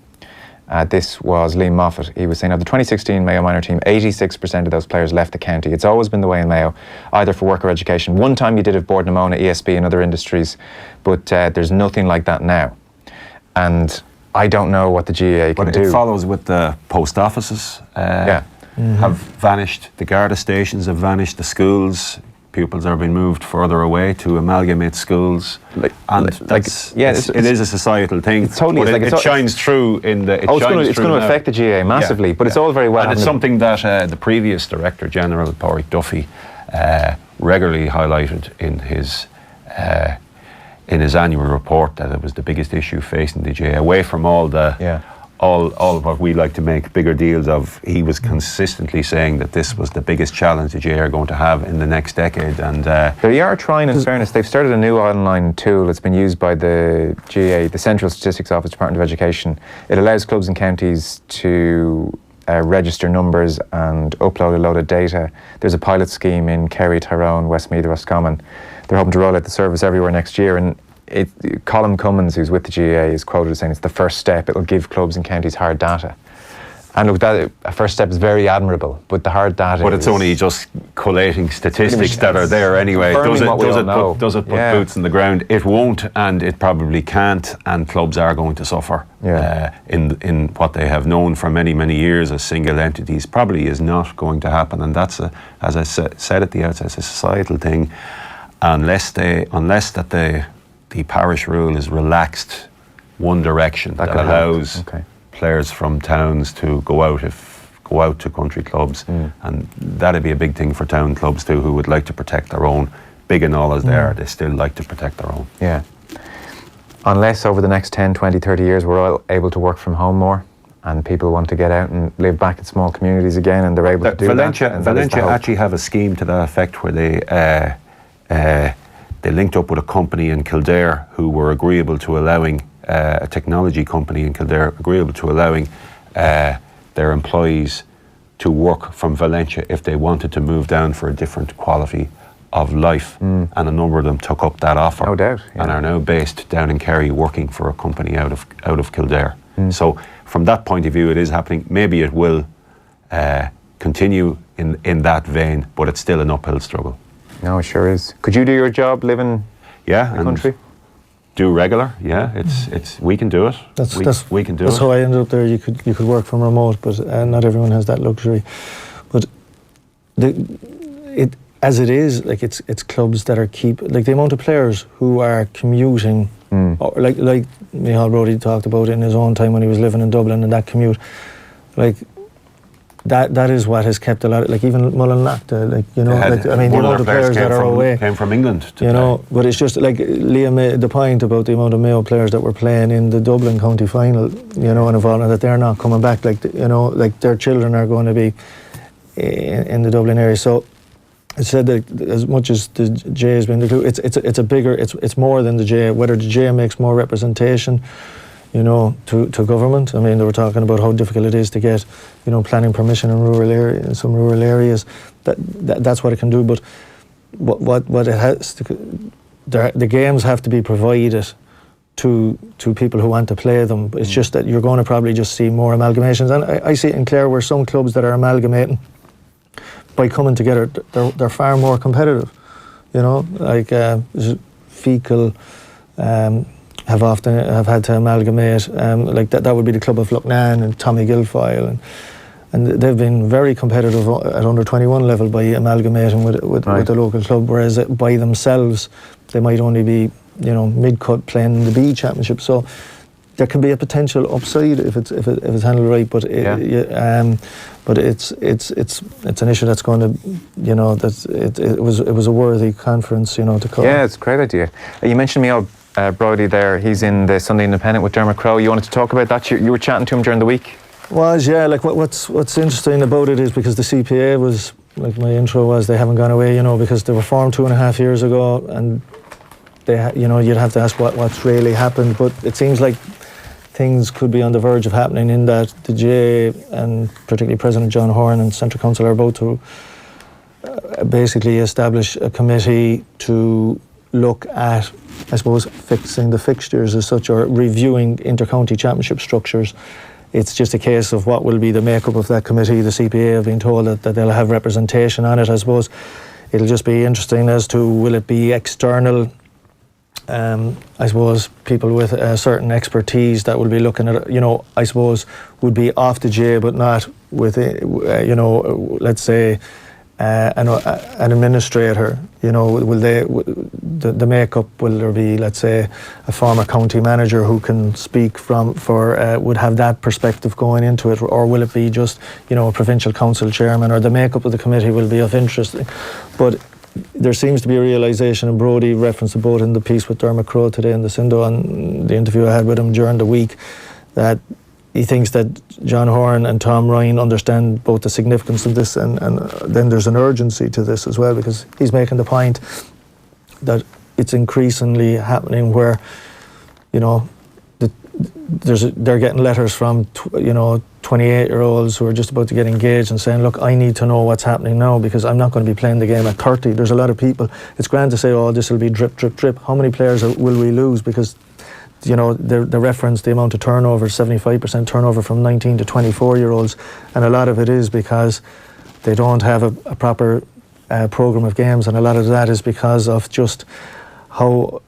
This was Liam Moffat. He was saying of the 2016 Mayo minor team, 86% of those players left the county. It's always been the way in Mayo, either for work or education. One time you did have Board Namona, ESB and other industries, but there's nothing like that now. And I don't know what the GAA can do.
But it follows with the post offices have vanished, the Garda stations have vanished, the schools, pupils are being moved further away to amalgamate schools. It is a societal thing.
It's totally,
but it shines through in the.
It's going to affect the GAA massively, but it's all very well.
And it's something that the previous Director General, Pádraig Duffy, regularly highlighted in his annual report, that it was the biggest issue facing the GAA, away from all the all what we like to make bigger deals of. He was consistently saying that this was the biggest challenge the GA are going to have in the next decade. And
they are trying, in fairness. They've started a new online tool that's been used by the GA, the Central Statistics Office, Department of Education. It allows clubs and counties to register numbers and upload a load of data. There's a pilot scheme in Kerry, Tyrone, Westmeath, Roscommon. They're hoping to roll out the service everywhere next year. And Colm Cummins, who's with the GA, is quoted as saying it's the first step. It'll give clubs and counties hard data. And look, that a first step is very admirable, but the hard data.
But it's only just collating statistics that are there anyway. Does it put boots in the ground? It won't, and it probably can't. And clubs are going to suffer in what they have known for many, many years as single entities. Probably is not going to happen, and that's as I said at the outset, it's a societal thing. Unless the parish rule is relaxed one direction that allows players from towns to go out to country clubs, and that'd be a big thing for town clubs too, who would like to protect their own. Big and all as they are, they still like to protect their own.
Yeah. Unless over the next 10, 20, 30 years we're all able to work from home more and people want to get out and live back in small communities again, and they're able to do
Valencia
that.
actually have a scheme to that effect where they linked up with a company in Kildare who were agreeable to allowing a technology company in Kildare agreeable to allowing their employees to work from Valencia if they wanted to move down for a different quality of life, and a number of them took up that offer.
No doubt,
and are now based down in Kerry working for a company out of Kildare. So from that point of view, it is happening. Maybe it will continue in that vein, but it's still an uphill struggle.
No, it sure is. Could you do your job living in the country?
Do regular, it's we can do it. We can do it.
That's how I ended up there. You could work from remote, but not everyone has that luxury. But as it is, like it's clubs that are like the amount of players who are commuting, or like Micheál Brodie talked about in his own time when he was living in Dublin, and that commute, like. That is what has kept a lot of, like even Mullinlaghta, the amount of players that are away
came from England
but it's just like Liam made the point about the amount of Mayo players that were playing in the Dublin county final, and involved, that they're not coming back, like their children are going to be in the Dublin area. So it said that as much as the J has been the clue, it's more than the J. Whether the J makes more representation, to government. I mean, they were talking about how difficult it is to get, planning permission in some rural areas. That's what it can do. But what it has to, the games have to be provided to people who want to play them. It's just that you're going to probably just see more amalgamations. And I see it in Clare where some clubs that are amalgamating by coming together, they're far more competitive. Like Fecal. Have had to amalgamate, like that would be the club of Lucknan and Tommy Guilfoyle, and they've been very competitive at under 21 level by amalgamating with the local club, whereas by themselves they might only be mid-cut playing in the B Championship. So there can be a potential upside if it's handled right, but but it's an issue that's going to it was a worthy conference to call.
Yeah, it's a great idea. You mentioned Micheál Brodie there. He's in the Sunday Independent with Dermot Crowe. You wanted to talk about that? You were chatting to him during the week.
Like what's interesting about it is because the CPA was, like my intro was, they haven't gone away, because they were formed 2.5 years ago, and they you'd have to ask what's really happened, but it seems like things could be on the verge of happening, in that the GA and particularly President John Horan and Central Council are about to basically establish a committee to look at, I suppose, fixing the fixtures as such, or reviewing inter-county championship structures. It's just a case of what will be the makeup of that committee. The CPA have been told that they'll have representation on it. I suppose it'll just be interesting as to, will it be external, I suppose, people with a certain expertise that will be looking at, I suppose, would be off the J, but not with, let's say, an administrator. Will they, the makeup, will there be, let's say, a former county manager who can speak would have that perspective going into it, or will it be just, a provincial council chairman, or the makeup of the committee will be of interest. But there seems to be a realisation, and Brodie referenced it both in the piece with Dermot Crowe today in the Sindo and the interview I had with him during the week, that he thinks that John Horan and Tom Ryan understand both the significance of this, and then there's an urgency to this as well, because he's making the point that it's increasingly happening where, you know, they're getting letters from 28-year-olds who are just about to get engaged and saying, look, I need to know what's happening now, because I'm not going to be playing the game at 30. There's a lot of people. It's grand to say, oh, this will be drip, drip, drip. How many players will we lose? Because, you know, they reference the amount of turnover, 75% turnover from 19 to 24-year-olds, and a lot of it is because they don't have a proper programme of games, and a lot of that is because of just how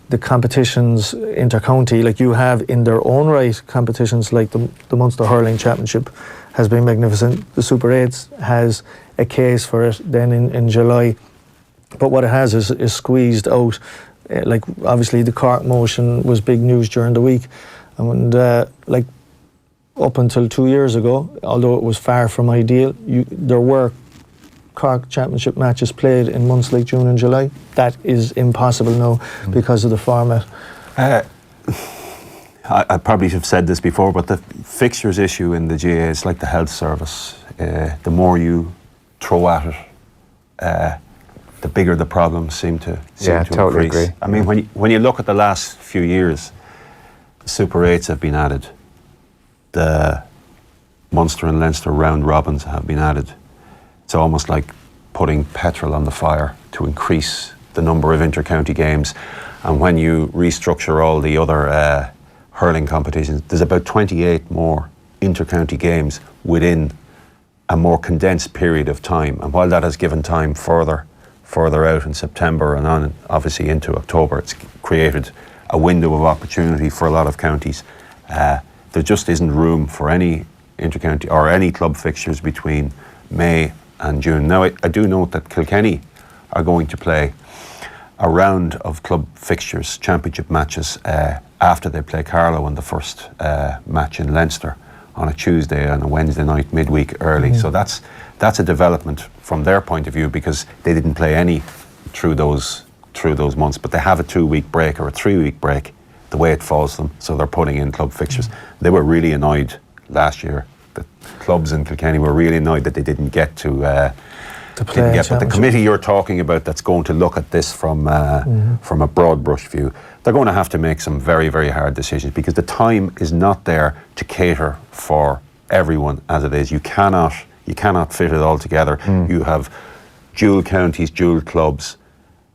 the competitions inter-county, like you have in their own right competitions, like the Munster Hurling Championship has been magnificent. The Super 8s has a case for it then in July, but what it has is squeezed out. Like obviously the Cork motion was big news during the week, and like up until 2 years ago, although it was far from ideal, there were Cork Championship matches played in months like June and July. That is impossible now because of the format.
I probably have said this before, but the fixtures issue in the GAA is like the health service. The more you throw at it, the bigger the problems seem to
totally
increase.
agree.
I mean, when you look at the last few years, the Super 8s have been added. The Munster and Leinster round robins have been added. It's almost like putting petrol on the fire to increase the number of inter-county games. And when you restructure all the other hurling competitions, there's about 28 more inter-county games within a more condensed period of time. And while that has given time further out in September and on obviously into October, it's created a window of opportunity for a lot of counties. There just isn't room for any inter-county or any club fixtures between May and June. Now, I do note that Kilkenny are going to play a round of club fixtures, championship matches, after they play Carlow in the first match in Leinster on a Tuesday and a Wednesday night midweek early. So that's a development from their point of view, because they didn't play any through those months, but they have a 2-week break or a 3-week break, the way it falls them, so they're putting in club fixtures. They were really annoyed last year. The clubs in Kilkenny were really annoyed that they didn't get to play. But the committee you're talking about that's going to look at this from a broad brush view, they're going to have to make some very, very hard decisions, because the time is not there to cater for everyone as it is. You cannot fit it all together. You have dual counties, dual clubs.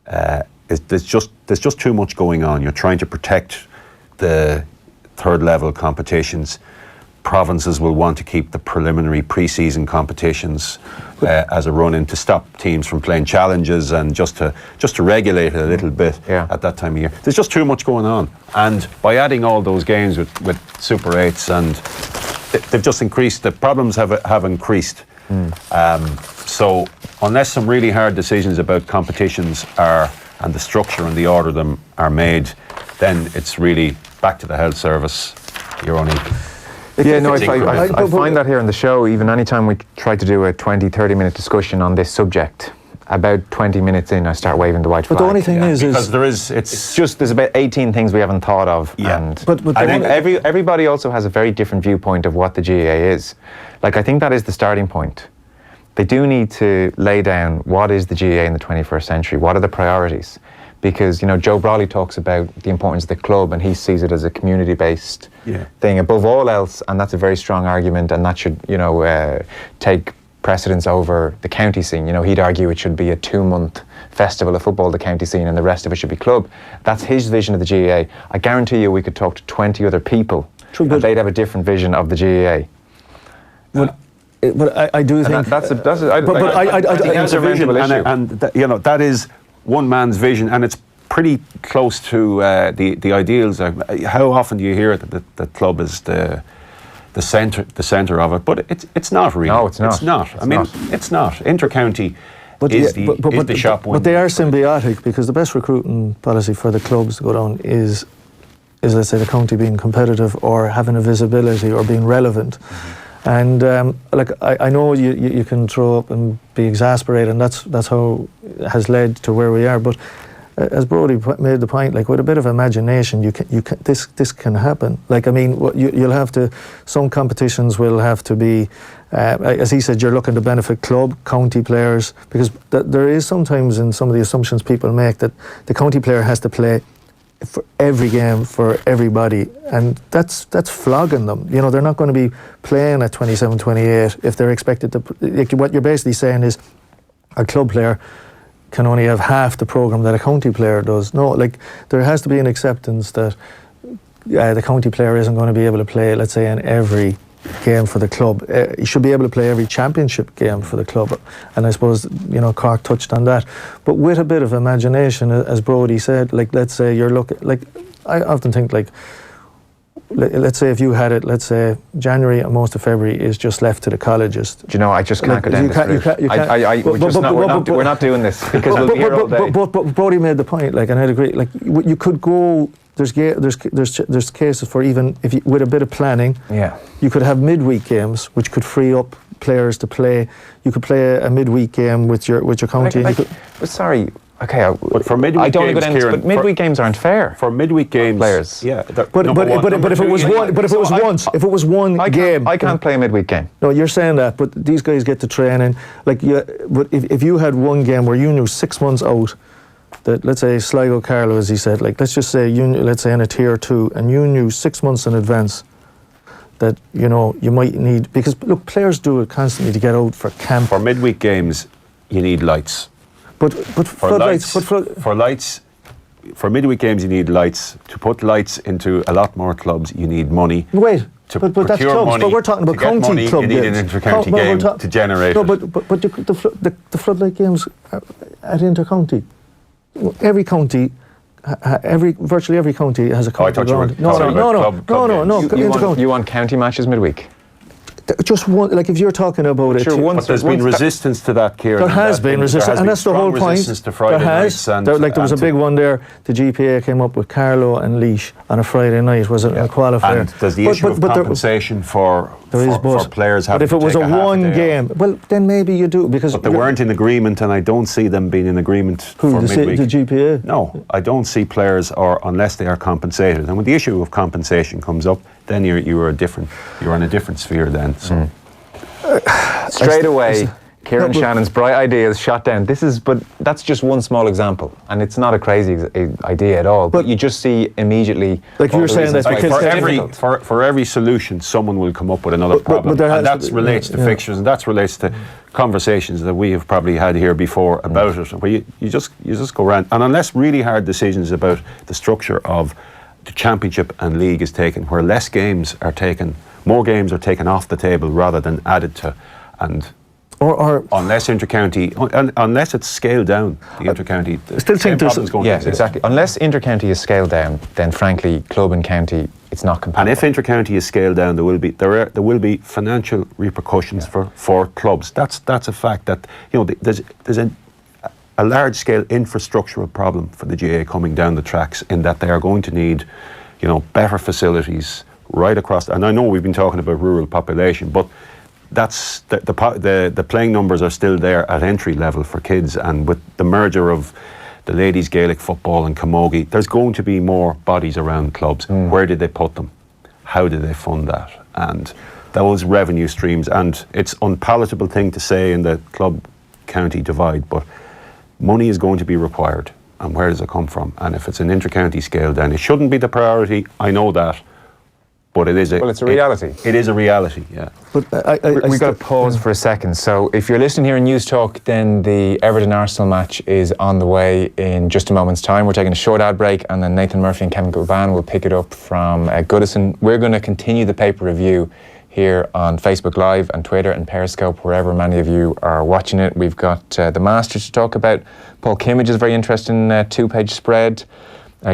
There's just too much going on. You're trying to protect the third level competitions. Provinces will want to keep the preliminary pre-season competitions as a run-in to stop teams from playing challenges, and just to regulate it a little bit at that time of year. There's just too much going on, and by adding all those games with Super 8s, and they've just increased. The problems have increased. So unless some really hard decisions about competitions and the structure and the order of them are made, then it's really back to the health service. You're only.
I find that here on the show, even anytime we try to do a 20-30 minute discussion on this subject, about 20 minutes in I start waving the white flag.
But the only thing is
it's just there's about 18 things we haven't thought of, and
but
I think everybody also has a very different viewpoint of what the GAA is. Like, I think that is the starting point. They do need to lay down what is the GAA in the 21st century, what are the priorities, because, you know, Joe Molloy talks about the importance of the club, and he sees it as a community-based thing above all else, and that's a very strong argument, and that should, you know, take precedence over the county scene. You know, he'd argue it should be a 2-month festival of football, the county scene, and the rest of it should be club. That's his vision of the GAA. I guarantee you we could talk to 20 other people and they'd have a different vision of the GAA.
But I do think
that's a
vision,
issue.
and you know, that is one man's vision, and it's pretty close to the ideals. How often do you hear that the club is the centre of it? But it's not really.
No, it's not.
It's not. It's not. Intercounty is the shop window.
But they are symbiotic, because the best recruiting policy for the clubs to go down is let's say the county being competitive or having a visibility or being relevant. And like I know you can throw up and be exasperated, and that's how it has led to where we are. But as Brodie made the point, like with a bit of imagination, this can happen. Like, I mean, you'll have to. Some competitions will have to be, as he said, you're looking to benefit club, county players, because there is sometimes in some of the assumptions people make that the county player has to play for every game for everybody, and that's flogging them. You know, they're not going to be playing at 27, 28 if they're expected to. Like, what you're basically saying is a club player can only have half the programme that a county player does. No, like, there has to be an acceptance that the county player isn't going to be able to play, let's say, in every game for the club. You should be able to play every championship game for the club, and I suppose, you know, Cork touched on that. But with a bit of imagination, as Brodie said, like, let's say you're looking, like, I often think, like, let's say if you had it, let's say January and most of February is just left to the colleges.
Do you know, I just can't go down this route. We're not doing this because we'll be here all day.
But Brodie made the point, like, and I'd agree, like, you could go. There's cases for, even if you, with a bit of planning, you could have midweek games which could free up players to play. You could play a midweek game with your county.
Sorry, okay,
but for midweek
I don't
games,
go down,
Kieran,
but midweek games aren't fair
for midweek games.
Players,
yeah.
But if it was one game,
I can't play a midweek game.
No, you're saying that, but these guys get to training. Like, but if you had one game where you knew 6 months out that, let's say, Sligo Carlow, as he said, like, let's just say let's say in a tier 2, and you knew 6 months in advance that, you know, you might need, because look, players do it constantly to get out for camp.
For midweek games, you need lights.
But floodlights.
For midweek games, you need lights. To put lights into a lot more clubs, you need money.
Wait, but that's clubs. But we're talking about county
money,
club
games. You need an inter-county game to generate.
No, but the floodlight games at inter-county, every county. Virtually every county has a county ground. No.
You want county matches midweek?
Just one, like, if you're talking about it.
Sure, but there's been resistance to that, Kieran.
There has been resistance, and that's the whole point.
There has.
There was a big one there. The GPA came up with Carlow and Laois on a Friday night. Was it a qualifier?
And there's the issue of compensation for players having to take a half a day off.
But if it was a one game, well, then maybe you do, because.
But they weren't in agreement, and I don't see them being in agreement for midweek.
The GPA?
No, I don't see players, or unless they are compensated. And when the issue of compensation comes up, then you're in a different sphere then. So.
Straight away, Kieran Shannon's bright ideas shot down. But that's just one small example, and it's not a crazy idea at all. But you just see immediately,
like you're saying, that
for every solution, someone will come up with another problem, and that relates to fixtures, and that relates to conversations that we have probably had here before about it, where you just go around, and unless really hard decisions about the structure of the championship and league is taken, where less games are taken, more games are taken off the table rather than added to, and or unless inter-county, unless it's scaled down, the inter-county,
I still think there's
going to exist.
Exactly. Unless inter-county is scaled down, then frankly, club and county, it's not compatible.
And if inter-county is scaled down, there will be financial repercussions for clubs. That's a fact. That, you know, there's a large-scale infrastructural problem for the GAA coming down the tracks, in that they are going to need, you know, better facilities right across. And I know we've been talking about rural population, but that's the playing numbers are still there at entry level for kids. And with the merger of the ladies Gaelic football and camogie, there's going to be more bodies around clubs. Where did they put them? How did they fund that? And those revenue streams. And it's unpalatable thing to say in the club county divide, but money is going to be required, and where does it come from? And if it's an inter-county scale, then it shouldn't be the priority. I know that, but it is.
It's a reality.
It is a reality. Yeah.
But
we've got to pause for a second. So if you're listening here in News Talk, then the Everton Arsenal match is on the way in just a moment's time. We're taking a short ad break, and then Nathan Murphy and Kevin Gurban will pick it up from Goodison. We're going to continue the paper review here on Facebook Live and Twitter and Periscope, wherever many of you are watching it. We've got the Masters to talk about. Paul Kimmage is very interesting, 2-page spread.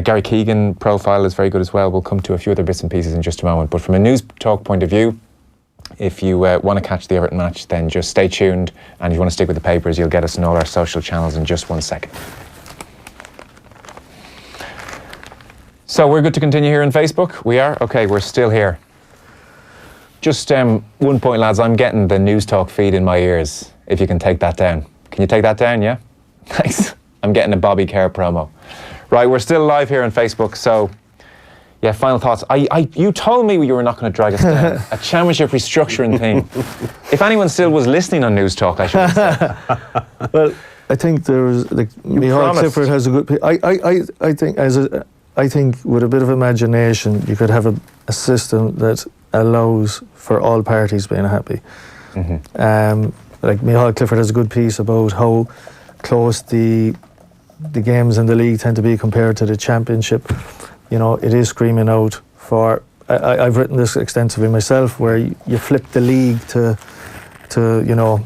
Gary Keegan profile is very good as well. We'll come to a few other bits and pieces in just a moment. But from a News Talk point of view, if you want to catch the Everton match, then just stay tuned. And if you want to stick with the papers, you'll get us on all our social channels in just 1 second. So we're good to continue here on Facebook? We are? Okay, we're still here. Just 1 point, lads. I'm getting the News Talk feed in my ears. If you can take that down. Can you take that down, yeah? Thanks. I'm getting a Bobby Kerr promo. Right, we're still live here on Facebook, so yeah, final thoughts. You told me you were not going to drag us down. A championship restructuring thing. If anyone still was listening on News Talk, I should have said.
Well, I think there's like Micheál Clifford has a good. I think with a bit of imagination, you could have a system that allows for all parties being happy. Like Micheál Clifford has a good piece about how close the games in the league tend to be compared to the championship. You know, it is screaming out for. I've written this extensively myself, where you flip the league to you know.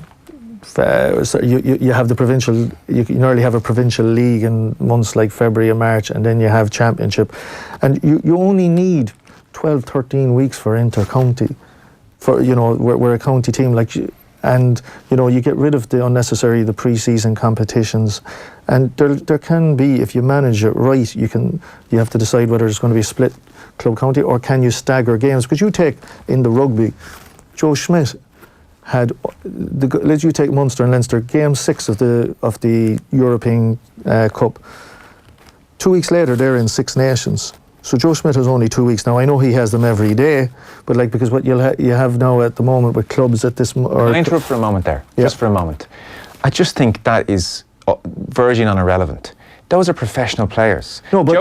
So you have the provincial. You nearly have a provincial league in months like February and March, and then you have championship, and you only need 12, 13 weeks for inter-county, for you know we're a county team and you know you get rid of the unnecessary pre-season competitions, and there can be, if you manage it right, you have to decide whether it's going to be split club county or can you stagger games. Because you take in the rugby, Joe Schmidt had let you take Munster and Leinster, game 6 of the European Cup. 2 weeks later, they're in Six Nations. So Joe Schmidt has only 2 weeks now. I know he has them every day, but like because what you have now at the moment with clubs at this. Can
I interrupt for a moment there? Yeah. Just for a moment. I just think that is verging on irrelevant. Those are professional players.
No, but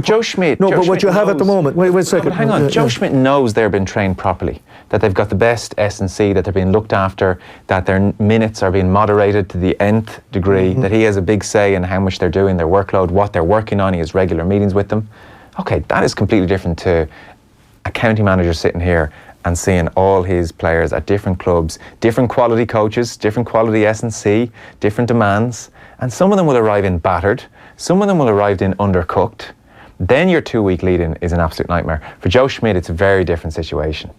Joe Schmidt.
No, but what you have at the moment. Wait a second.
No, hang on. Joe Schmidt knows they're being trained properly, that they've got the best S&C, that they're being looked after, that their minutes are being moderated to the nth degree, that he has a big say in how much they're doing, their workload, what they're working on. He has regular meetings with them. Okay, that is completely different to a county manager sitting here and seeing all his players at different clubs, different quality coaches, different quality S&C, different demands, and some of them will arrive in battered, some of them will arrive in undercooked. Then your 2 week lead-in is an absolute nightmare. For Joe Schmidt, it's a very different situation.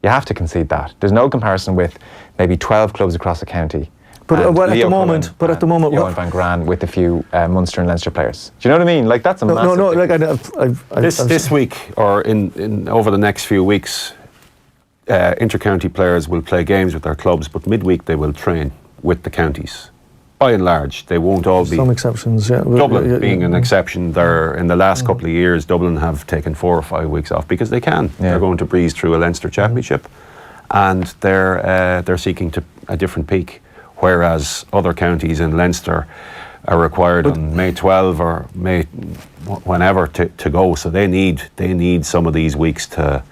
You have to concede that. There's no comparison with maybe 12 clubs across the county.
But at the moment,
Johan van Gran with a few Munster and Leinster players. Do you know what I mean? Like that's a massive.
No. Like
this week or in over the next few weeks, inter-county players will play games with their clubs, but midweek they will train with the counties. By and large, they won't all be.
Some exceptions, yeah.
Dublin being an exception. There in the last couple of years, Dublin have taken 4 or 5 weeks off because they can. Yeah. They're going to breeze through a Leinster Championship, and they're seeking a different peak. Whereas other counties in Leinster are required on May 12 or May whenever to go. So they need some of these weeks to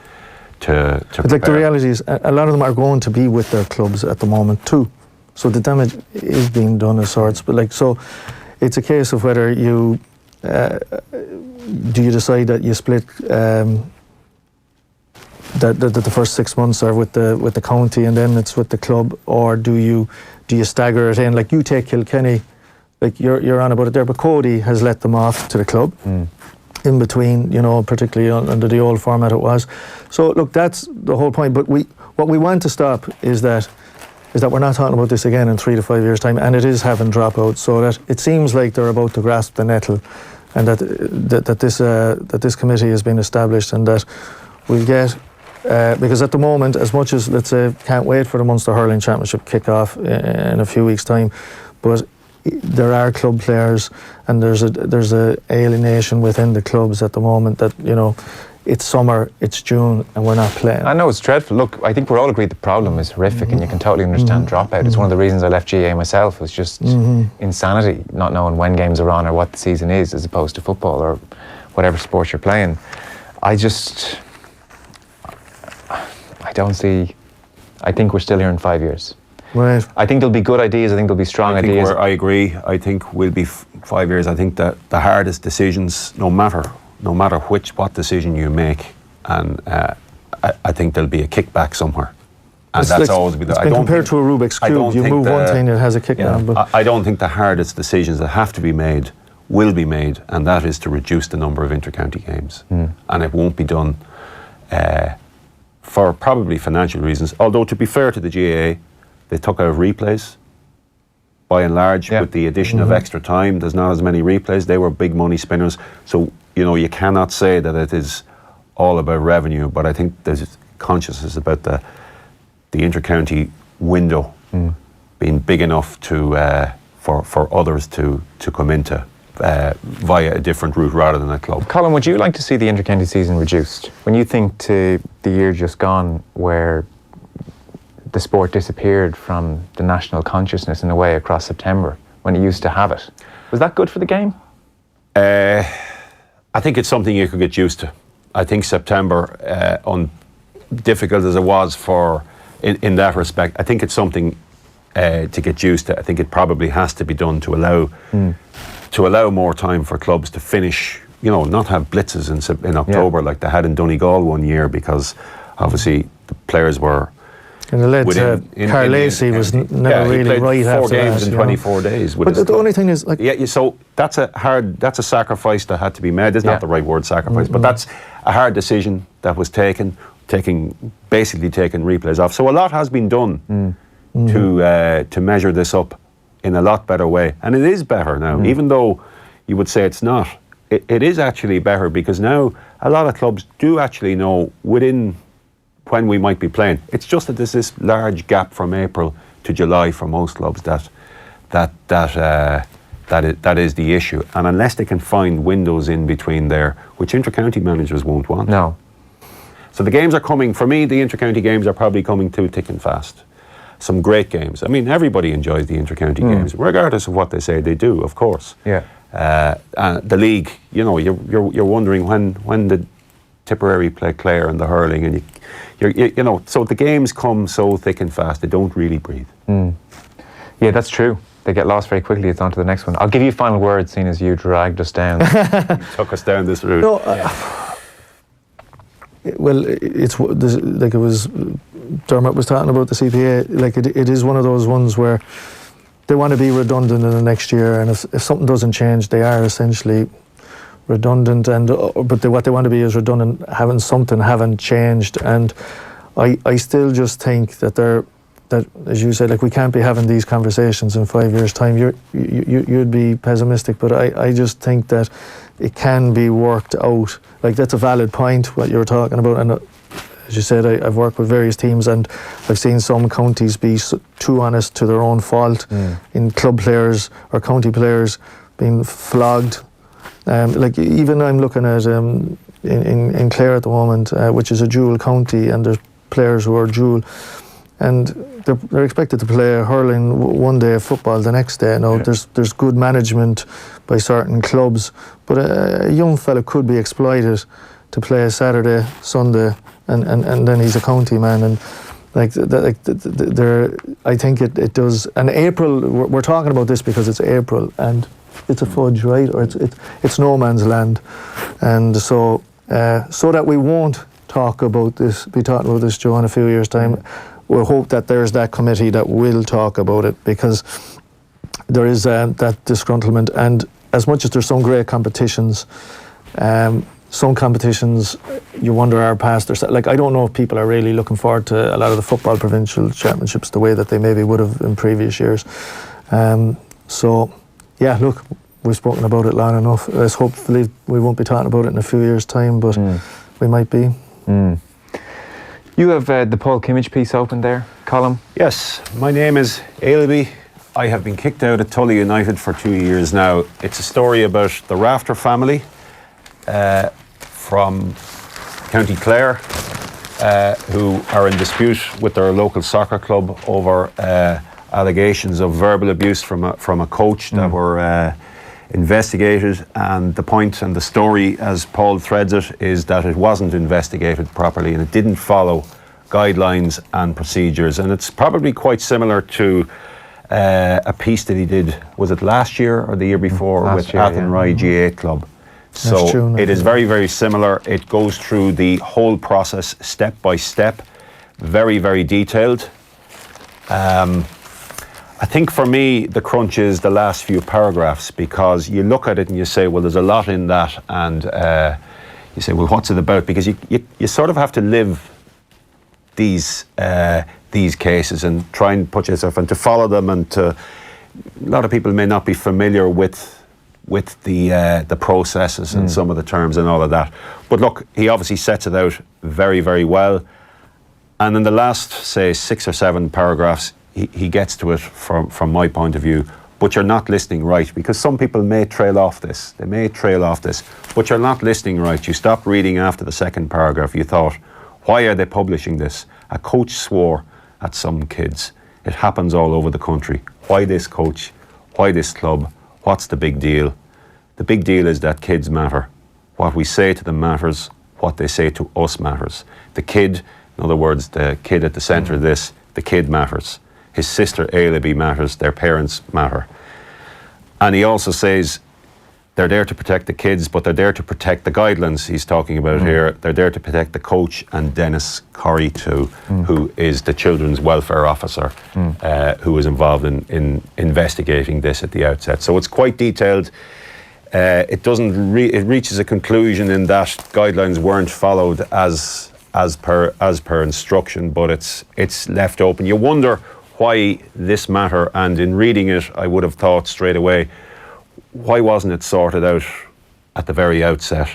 But like the reality is, a lot of them are going to be with their clubs at the moment too. So the damage is being done as sorts. But like, so it's a case of whether you do you decide that you split that the first 6 months are with the county and then it's with the club, or do you stagger it in? Like you take Kilkenny, like you're on about it there, but Cody has let them off to the club in between, you know, particularly under the old format it was. So look, that's the whole point. But what we want to stop is that we're not talking about this again in 3 to 5 years' time, and it is having dropouts. So that it seems like they're about to grasp the nettle, and that this committee has been established, and that we'll get. Because at the moment, as much as, let's say, can't wait for the Munster Hurling Championship kick-off in a few weeks' time, but there are club players and there's a alienation within the clubs at the moment that, you know, it's summer, it's June, and we're not playing.
I know, it's dreadful. Look, I think we're all agreed the problem is horrific and you can totally understand dropout. It's one of the reasons I left GA myself. It's just insanity, not knowing when games are on or what the season is, as opposed to football or whatever sport you're playing. I think we're still here in 5 years.
Right.
I think there'll be good ideas. I think there'll be strong ideas.
I agree. I think we'll be 5 years. I think that the hardest decisions, no matter what decision you make, and I think there'll be a kickback somewhere. And that's always been.
It's been compared to a Rubik's Cube. You move one thing, it has a kickdown.
But I don't think the hardest decisions that have to be made will be made, and that is to reduce the number of inter-county games. And it won't be done for probably financial reasons. Although, to be fair to the GAA, they took out replays. By and large, with the addition of extra time, there's not as many replays. They were big money spinners. So, you know, you cannot say that it is all about revenue, but I think there's consciousness about the inter-county window being big enough to for others to come into via a different route rather than a club.
Colm, would you like to see the inter-county season reduced? When you think to the year just gone where the sport disappeared from the national consciousness in a way across September, when it used to have it, was that good for the game?
I think it's something you could get used to. I think September, difficult as it was in that respect, I think it's something to get used to. I think it probably has to be done to allow more time for clubs to finish, not have blitzes in October like they had in Donegal one year, because obviously the players were.
And it led to Carl Lacey was never really right after that. 4 games in
24 days.
But the only thing is,
so that's a sacrifice that had to be made. It's not the right word, sacrifice, but that's a hard decision that was taken replays off. So a lot has been done to measure this up in a lot better way, and it is better now. Even though you would say it's not, it is actually better, because now a lot of clubs do actually know within when we might be playing. It's just that there's this large gap from April to July for most clubs that is the issue. And unless they can find windows in between there, which inter-county managers won't want.
No.
So the games are coming, for me, the inter-county games are probably coming too thick and fast. Some great games. I mean, everybody enjoys the inter-county games, regardless of what they say they do, of course.
Yeah.
And the league, you're wondering when did Tipperary play Clare and the hurling, and so the games come so thick and fast, they don't really breathe.
Yeah, that's true. They get lost very quickly. It's on to the next one. I'll give you final words, seeing as you dragged us down.
You took us down this route.
No, well, it's like it was. Dermot was talking about the CPA. Like it is one of those ones where they want to be redundant in the next year, and if something doesn't change, they are essentially redundant. And but what they want to be is redundant, having something haven't changed. And I still just think that that, as you said, like, we can't be having these conversations in 5 years' time. You'd be pessimistic, but I just think that it can be worked out. Like, that's a valid point, what you're talking about. And as you said, I've worked with various teams, and I've seen some counties be too honest to their own fault in club players or county players being flogged. Like, even I'm looking at in Clare at the moment, which is a dual county, and there's players who are dual, and they're expected to play hurling one day, football the next day. Now, there's good management by certain clubs, but a young fella could be exploited to play Saturday, Sunday, and then he's a county man. And I think it does. And April, we're talking about this because it's April, and it's a fudge, right? Or it's no man's land, and so that we won't be talking about this, Joe, in a few years' time. We'll hope that there's that committee that will talk about it, because there is that disgruntlement. And as much as there's some great competitions, some competitions you wonder are past their. Like, I don't know if people are really looking forward to a lot of the football provincial championships the way that they maybe would have in previous years. So, yeah, look, we've spoken about it long enough. Hopefully we won't be talking about it in a few years' time, but we might be.
You have the Paul Kimmage piece open there, Colm.
Yes, my name is Ailby. I have been kicked out of Tully United for 2 years now. It's a story about the Rafter family from County Clare, who are in dispute with their local soccer club over allegations of verbal abuse from a coach that were investigated. And the point and the story, as Paul threads it, is that it wasn't investigated properly and it didn't follow guidelines and procedures. And it's probably quite similar to a piece that he did, was it last year or the year before, with Athenry G8 Club. So true, it is very, very similar. It goes through the whole process step by step, very, very detailed. I think for me, the crunch is the last few paragraphs, because you look at it and you say, well, there's a lot in that, and you say, well, what's it about? Because you sort of have to live these cases and try and put yourself and to follow them, and a lot of people may not be familiar with the processes and some of the terms and all of that. But look, he obviously sets it out very, very well. And in the last, say, 6 or 7 paragraphs, he gets to it from my point of view. but you're not listening right, because some people may trail off this. They may trail off this, but you're not listening right. You stopped reading after the second paragraph. You thought, why are they publishing this? A coach swore at some kids. It happens all over the country. Why this coach? Why this club? What's the big deal? The big deal is that kids matter. What we say to them matters. What they say to us matters. The kid, in other words, the kid at the centre of this, the kid matters. His sister Ailaby matters. Their parents matter. And he also says they're there to protect the kids, but they're there to protect the guidelines he's talking about here. They're there to protect the coach and Dennis Corrie too, who is the children's welfare officer, who was involved in investigating this at the outset. So it's quite detailed. It reaches a conclusion in that guidelines weren't followed as per instruction, but it's left open. You wonder why this matter, and in reading it, I would have thought straight away, why wasn't it sorted out at the very outset?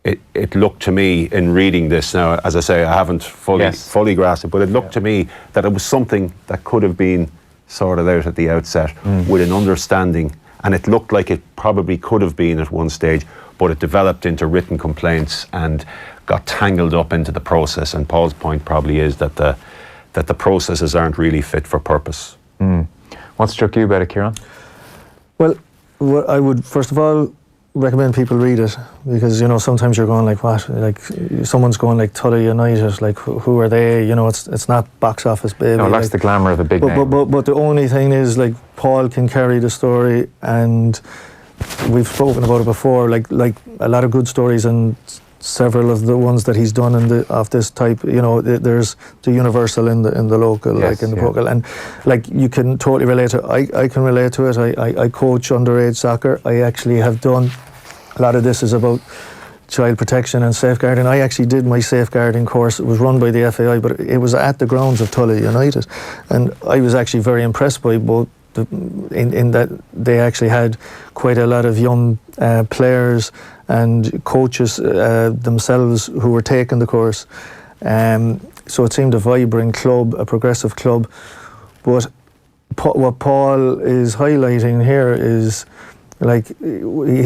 It looked to me in reading this now, as I say, I haven't fully grasped it, but it looked to me that it was something that could have been sorted out at the outset with an understanding, and it looked like it probably could have been at one stage, but it developed into written complaints and got tangled up into the process. And Paul's point probably is that the processes aren't really fit for purpose.
What struck you about it, Kieran?
Well, I would first of all recommend people read it, because sometimes you're going like, what, like someone's going like Tully United, like who are they? It's not box office baby.
No, it lacks the glamour of a big name.
But the only thing is, like, Paul can carry the story, and we've spoken about it before. Like a lot of good stories, and several of the ones that he's done of this type, there's the universal in the local, like in the local, and like you can totally relate to it. I can relate to it. I coach underage soccer. I actually have done a lot of this is about child protection and safeguarding. I actually did my safeguarding course. It was run by the FAI, but it was at the grounds of Tully United, and I was actually very impressed by both. In that they actually had quite a lot of young players and coaches themselves who were taking the course. So it seemed a vibrant club, a progressive club. But what Paul is highlighting here is, like,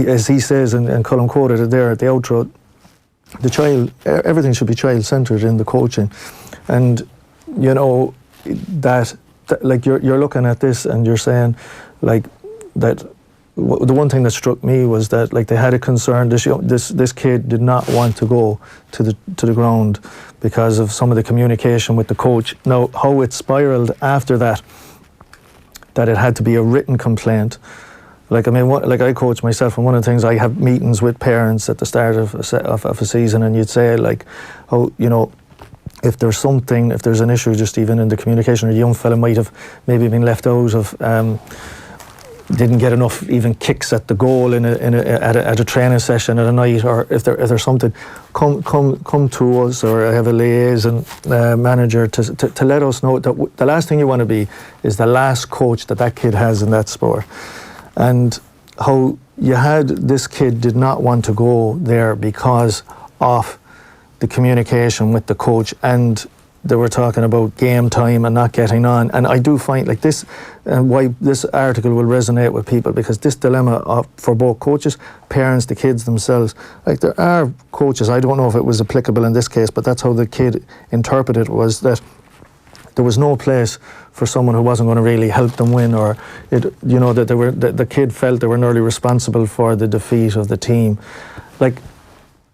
as he says, and Colm quoted it there at the outro, everything should be child-centred in the coaching. And, that like you're looking at this and you're saying, like, that the one thing that struck me was that, like, they had a concern. This kid did not want to go to the ground because of some of the communication with the coach. Now, how it spiraled after that it had to be a written complaint. Like, I mean, like, I coach myself, and one of the things, I have meetings with parents at the start of a season, and you'd say, like, how, if there's an issue, just even in the communication, or a young fella might have maybe been left out of, didn't get enough even kicks at the goal at a training session at a night, or if there's something, come to us, or I have a liaison manager to let us know that the last thing you want to be is the last coach that kid has in that sport. And how you had this kid did not want to go there because of the communication with the coach, and they were talking about game time and not getting on. And I do find, like, this, and why this article will resonate with people, because this dilemma for both coaches, parents, the kids themselves, like, there are coaches, I don't know if it was applicable in this case, but that's how the kid interpreted it, was that there was no place for someone who wasn't going to really help them win, or that the kid felt they were nearly responsible for the defeat of the team. Like,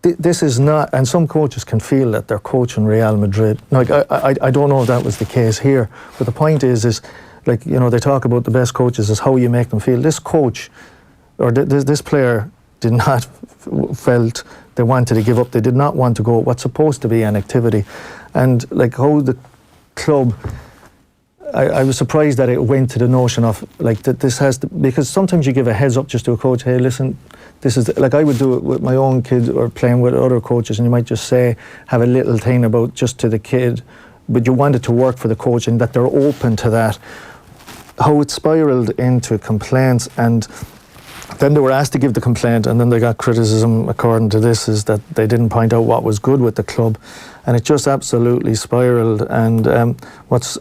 this is not, and some coaches can feel that they're coaching Real Madrid. Like, I don't know if that was the case here, but the point is like, they talk about the best coaches is how you make them feel. This coach, or this player, did not felt they wanted to give up. They did not want to go what's supposed to be an activity. And, like, how the club, I was surprised that it went to the notion of, like, that this has to, because sometimes you give a heads up just to a coach, hey, listen, this is, like, I would do it with my own kids or playing with other coaches, and you might just have a little thing about just to the kid, but you want it to work for the coach, and that they're open to that. How it spiraled into complaints, and then they were asked to give the complaint, and then they got criticism, according to this, is that they didn't point out what was good with the club, and it just absolutely spiraled. And what's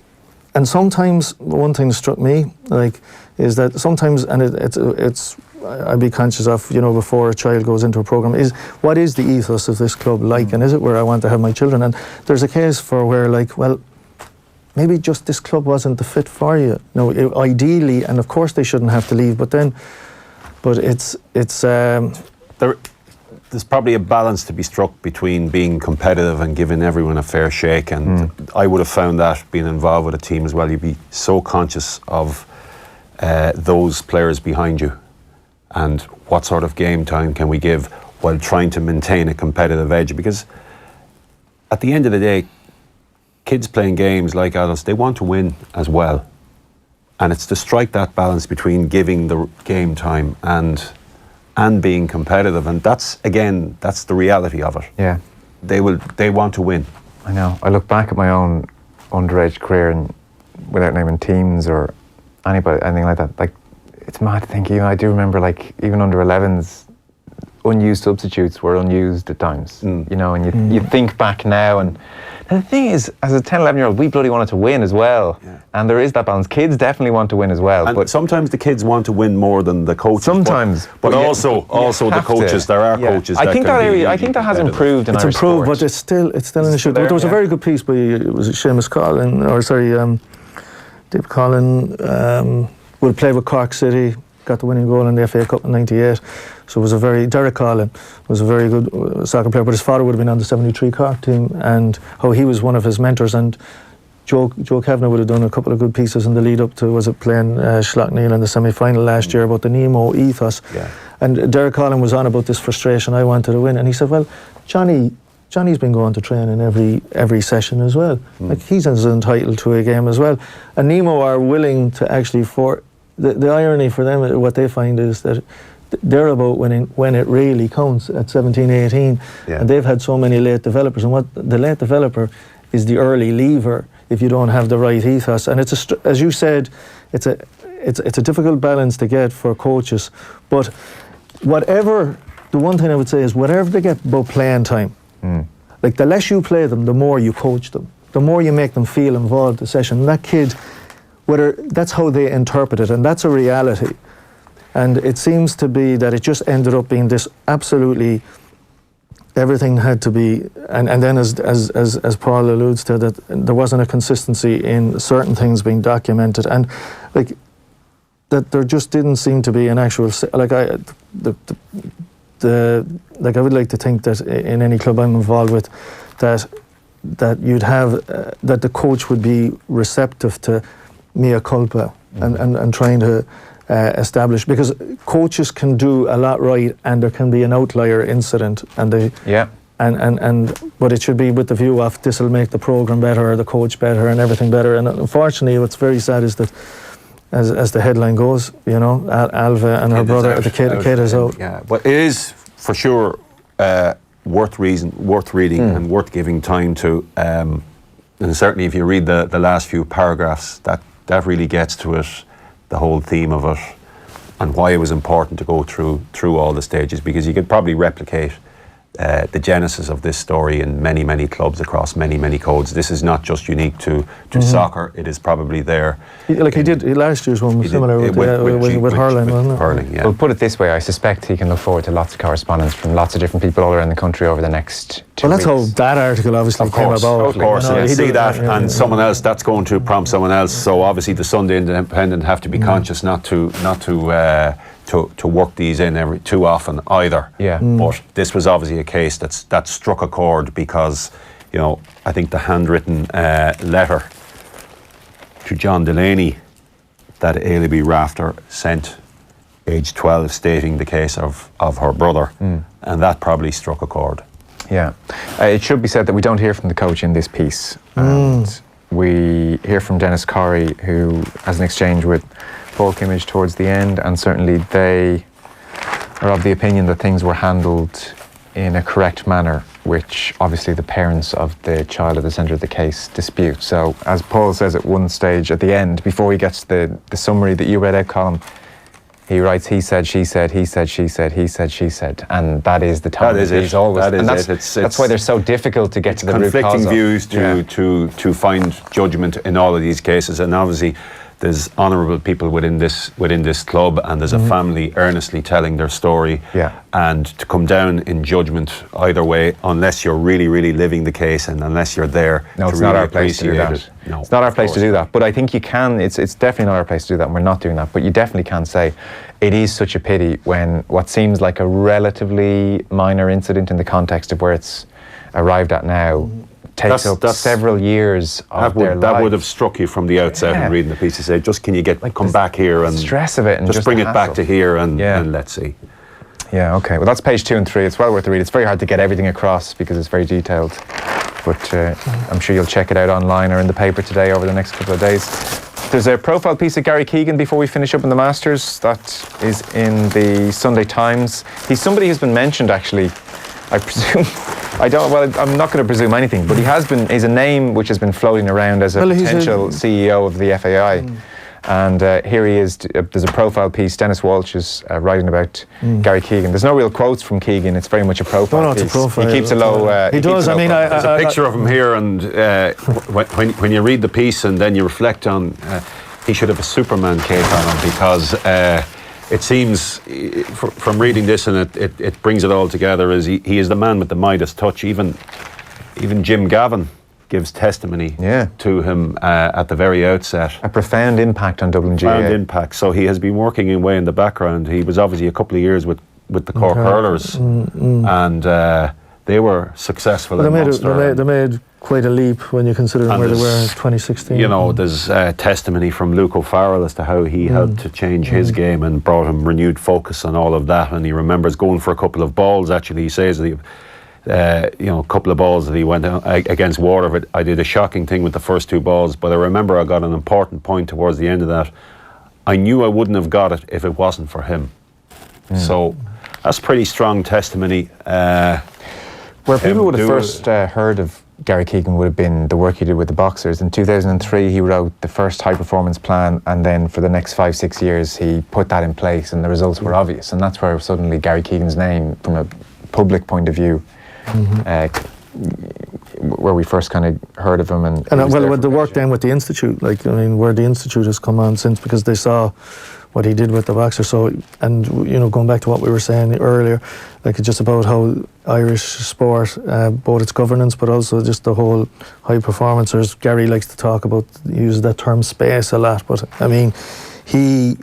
and sometimes one thing struck me, like, is that sometimes, and it's I'd be conscious of, you know, before a child goes into a program, is what is the ethos of this club like, and is it where I want to have my children? And there's a case for where, like, well, maybe just this club wasn't the fit for you. No, ideally, and of course they shouldn't have to leave, but
there's probably a balance to be struck between being competitive and giving everyone a fair shake, and I would have found that being involved with a team as well, you'd be so conscious of those players behind you and what sort of game time can we give while trying to maintain a competitive edge, because at the end of the day, kids playing games like adults, they want to win as well, and it's to strike that balance between giving the game time and being competitive, and that's the reality of it.
Yeah,
they want to win.
I know. I look back at my own underage career, and without naming teams or anything like that, like, it's mad to think. Even I do remember, like, even under 11s, unused substitutes were unused at times. You know, and you think back now, and the thing is, as a 10, 11-year-old, we bloody wanted to win as well. Yeah. And there is that balance. Kids definitely want to win as well.
And
but
sometimes the kids want to win more than the coaches.
Sometimes.
But also the coaches. There are coaches.
I think that has improved in Irish sport.
But it's still an issue. There was a very good piece by, was it Seamus Collin, David Collin, would play with Cork City, got the winning goal in the FA Cup in '98. So it was Derek Collin was a very good soccer player, but his father would have been on the '73 Cork team, and how he was one of his mentors. And Joe Kavanagh would have done a couple of good pieces in the lead up to, was it playing Schlockneil in the semi-final last year, about the Nemo ethos. Yeah. And Derek Collin was on about this frustration, I wanted to win, and he said, well, Johnny's been going to training every session as well. Like, he's entitled to a game as well. And Nemo are willing to actually, for the irony for them, what they find is that they're about winning when it really counts at 17, 18. Yeah. And they've had so many late developers. And what the late developer is the early leaver if you don't have the right ethos. And it's as you said, it's a difficult balance to get for coaches. But the one thing I would say is whatever they get about playing time, like, the less you play them, the more you coach them, the more you make them feel involved in the session. And that kid, that's how they interpret it, and that's a reality. And it seems to be that it just ended up being this absolutely, everything had to be, and then as Paul alludes to, that there wasn't a consistency in certain things being documented, and like that there just didn't seem to be an actual, like, I would like to think that in any club I'm involved with, that you'd have that the coach would be receptive to mea culpa and trying to establish, because coaches can do a lot right and there can be an outlier incident, and but it should be with the view of this will make the program better or the coach better and everything better. And unfortunately, what's very sad is that, as the headline goes, you know, Alva and her brother, the kid is out.
Yeah, but it is for sure worth reading and worth giving time to. And certainly, if you read the last few paragraphs, that really gets to it, the whole theme of it, and why it was important to go through all the stages, because you could probably replicate the genesis of this story in many, many clubs across many, many codes. This is not just unique to soccer. It is probably there.
Last year's one was similar with hurling, wasn't it?
Hurling, yeah.
Well, put it this way, I suspect he can look forward to lots of correspondence from lots of different people all around the country over the next 2 weeks.
Well, that's how that article obviously came about.
Of course, you see that, and someone else, that's going to prompt someone else. So obviously the Sunday Independent have to be conscious not to work these in too often either. Yeah. But this was obviously a case that struck a chord, because, you know, I think the handwritten letter to John Delaney that Aileeby Rafter sent, age 12, stating the case of her brother, and that probably struck a chord.
Yeah. It should be said that we don't hear from the coach in this piece. And we hear from Dennis Corrie, who has an exchange with Paul Kimmage towards the end, and certainly they are of the opinion that things were handled in a correct manner, which obviously the parents of the child at the centre of the case dispute. So, as Paul says at one stage at the end, before he gets the summary that you read out, Colm, He writes, he said, she said, he said, she said, he said, she said. And that is the tone.
That is
he's
it.
always,
That is
and that's,
it.
that's why they're so difficult to get to the root cause
conflicting
of.
views to find judgment in all of these cases. And obviously there's honourable people within this club, and there's a family earnestly telling their story.
Yeah.
And to come down in judgment either way, unless you're really, really living the case, and unless you're there,
No,
to
it's
really
not our place to do
appreciate
that.
it. No,
it's not our
of
place to
course
do
not.
that. But I think you can. It's definitely not our place to do that, and we're not doing that. But you definitely can say it is such a pity when what seems like a relatively minor incident in the context of where it's arrived at now takes up several years of their life.
That would have struck you from the outset in reading the piece to say, just can you come back here and
stress of it, and
just bring
the
it back
hassle.
to here and let's see.
Yeah, okay. Well, that's page 2 and 3. It's well worth the read. It's very hard to get everything across because it's very detailed. But I'm sure you'll check it out online or in the paper today over the next couple of days. There's a profile piece of Gary Keegan before we finish up in the Masters. That is in the Sunday Times. He's somebody who's been mentioned, actually, I presume. I'm not going to presume anything, but he's a name which has been floating around as a potential CEO of the FAI. And here he is. There's a profile piece. Dennis Walsh is writing about Gary Keegan. There's no real quotes from Keegan. It's very much a profile piece.
It's a profile.
He keeps a low.
He does. I mean,
there's a picture of him here, and when you read the piece and then you reflect on, he should have a Superman cape on him, because it seems from reading this, and it brings it all together, is he is the man with the Midas touch. Even Jim Gavin gives testimony to him at the very outset.
A profound impact on Dublin GAA.
Profound impact. So he has been working away in the background. He was obviously a couple of years with the Cork Hurlers, and they were successful.
They made quite a leap when you consider where they were in 2016.
You know, there's testimony from Luke O'Farrell as to how he helped to change his game and brought him renewed focus on all of that. And he remembers going for a couple of balls. Actually, he says that a couple of balls that he went against Waterford. I did a shocking thing with the first 2 balls, but I remember I got an important point towards the end of that. I knew I wouldn't have got it if it wasn't for him. So that's pretty strong testimony.
Where people would have first heard of Gary Keegan would have been the work he did with the Boxers. In 2003, he wrote the first high-performance plan, and then for the next 5-6 years, he put that in place, and the results were obvious. And that's where suddenly Gary Keegan's name, from a public point of view, where we first kind of heard of him. And
with the work then with the Institute, where the Institute has come on since, because they saw what he did with the Boxer. So, and going back to what we were saying earlier, it's just about how Irish sport, both its governance, but also just the whole high performancers. Gary likes to talk about, use that term space a lot, but I mean, he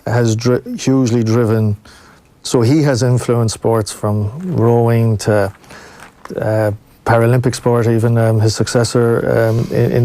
has hugely driven. So he has influenced sports from rowing to Paralympic sport. Even his successor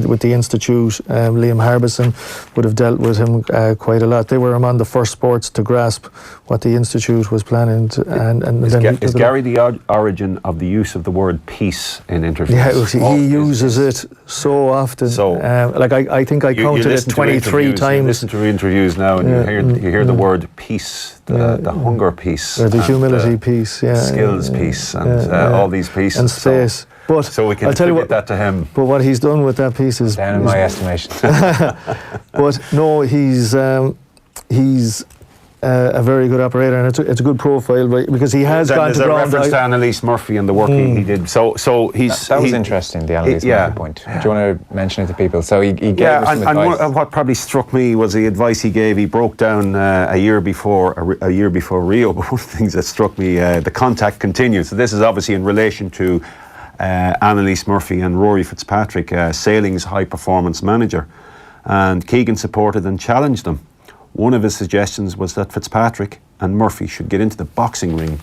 with the Institute, Liam Harbison, would have dealt with him quite a lot. They were among the first sports to grasp what the Institute was planning.
Is Gary the origin of the use of the word peace in interviews?
Yeah, he uses it so often. So, I think I counted it 23 times.
You listen to interviews now, and you hear the word peace, the hunger piece,
the humility piece,
skills piece, and all these pieces,
and space.
So we can attribute that to him.
But what he's done with that piece is
down in my estimation.
But no, he's a very good operator, and it's a good profile, because he has gone to ground.
There's a reference to Annalise Murphy and the work he did. So he's
that was interesting, the Annalise Murphy point. Do you want to mention it to people? So he gave us some advice.
And what probably struck me was the advice he gave. He broke down a year before Rio, but one of the things that struck me, the contact continues. So this is obviously in relation to Annalise Murphy and Rory Fitzpatrick, sailing's high performance manager, and Keegan supported and challenged them. One of his suggestions was that Fitzpatrick and Murphy should get into the boxing ring,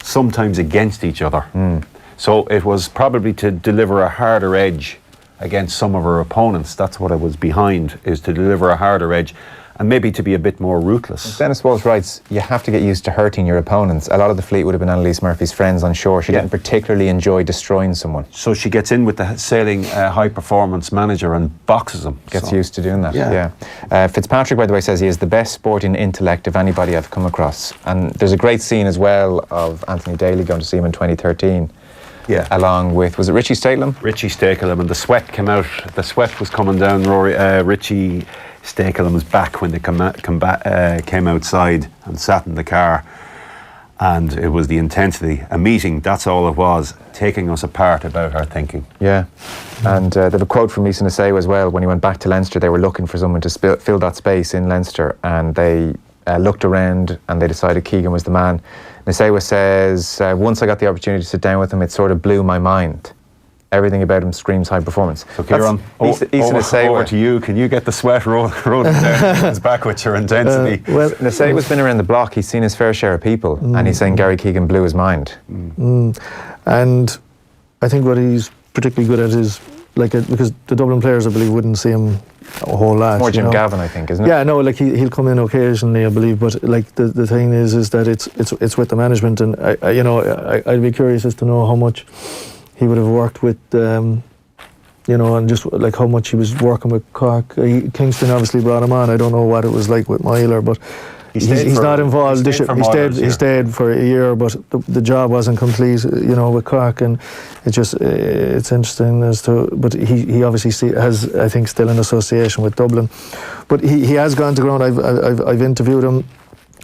sometimes against each other. So it was probably to deliver a harder edge against some of our opponents. That's what it was behind, is to deliver a harder edge, and maybe to be a bit more ruthless.
Dennis Walsh writes, you have to get used to hurting your opponents. A lot of the fleet would have been Annalise Murphy's friends on shore. She didn't particularly enjoy destroying someone.
So she gets in with the sailing high-performance manager and boxes him.
Gets used to doing that, Fitzpatrick, by the way, says he has the best sporting intellect of anybody I've come across. And there's a great scene as well of Anthony Daly going to see him in 2013.
Yeah.
Along with, was it Richie Stakelum?
Richie Stakelum, and the sweat came out. The sweat was coming down, Rory. Richie Stakelum was back when they came outside and sat in the car. And it was the intensity, a meeting, that's all it was, taking us apart about our thinking.
Yeah, and they have a quote from Lisa Nasewa as well. When he went back to Leinster, they were looking for someone to fill that space in Leinster, and they looked around and they decided Keegan was the man. Nasewa says, once I got the opportunity to sit down with him, it sort of blew my mind. Everything about him screams high performance.
So Kieran, over to you. Can you get the sweat rolling down his back with your intensity?
Well, Nasewa's been around the block. He's seen his fair share of people, and he's saying Gary Keegan blew his mind.
And I think what he's particularly good at is, because the Dublin players, I believe, wouldn't see him a whole lot.
More Jim Gavin, I think, isn't it?
Yeah, no, he'll come in occasionally, I believe, but the thing is that it's with the management, and I'd be curious as to know how much he would have worked with, and just how much he was working with Cork. Kingston obviously brought him on. I don't know what it was like with Myler, but he's not involved. He stayed for a year, but the job wasn't complete, with Cork, and it's interesting as to. But he obviously has, I think, still an association with Dublin. But he has gone to ground. I've interviewed him.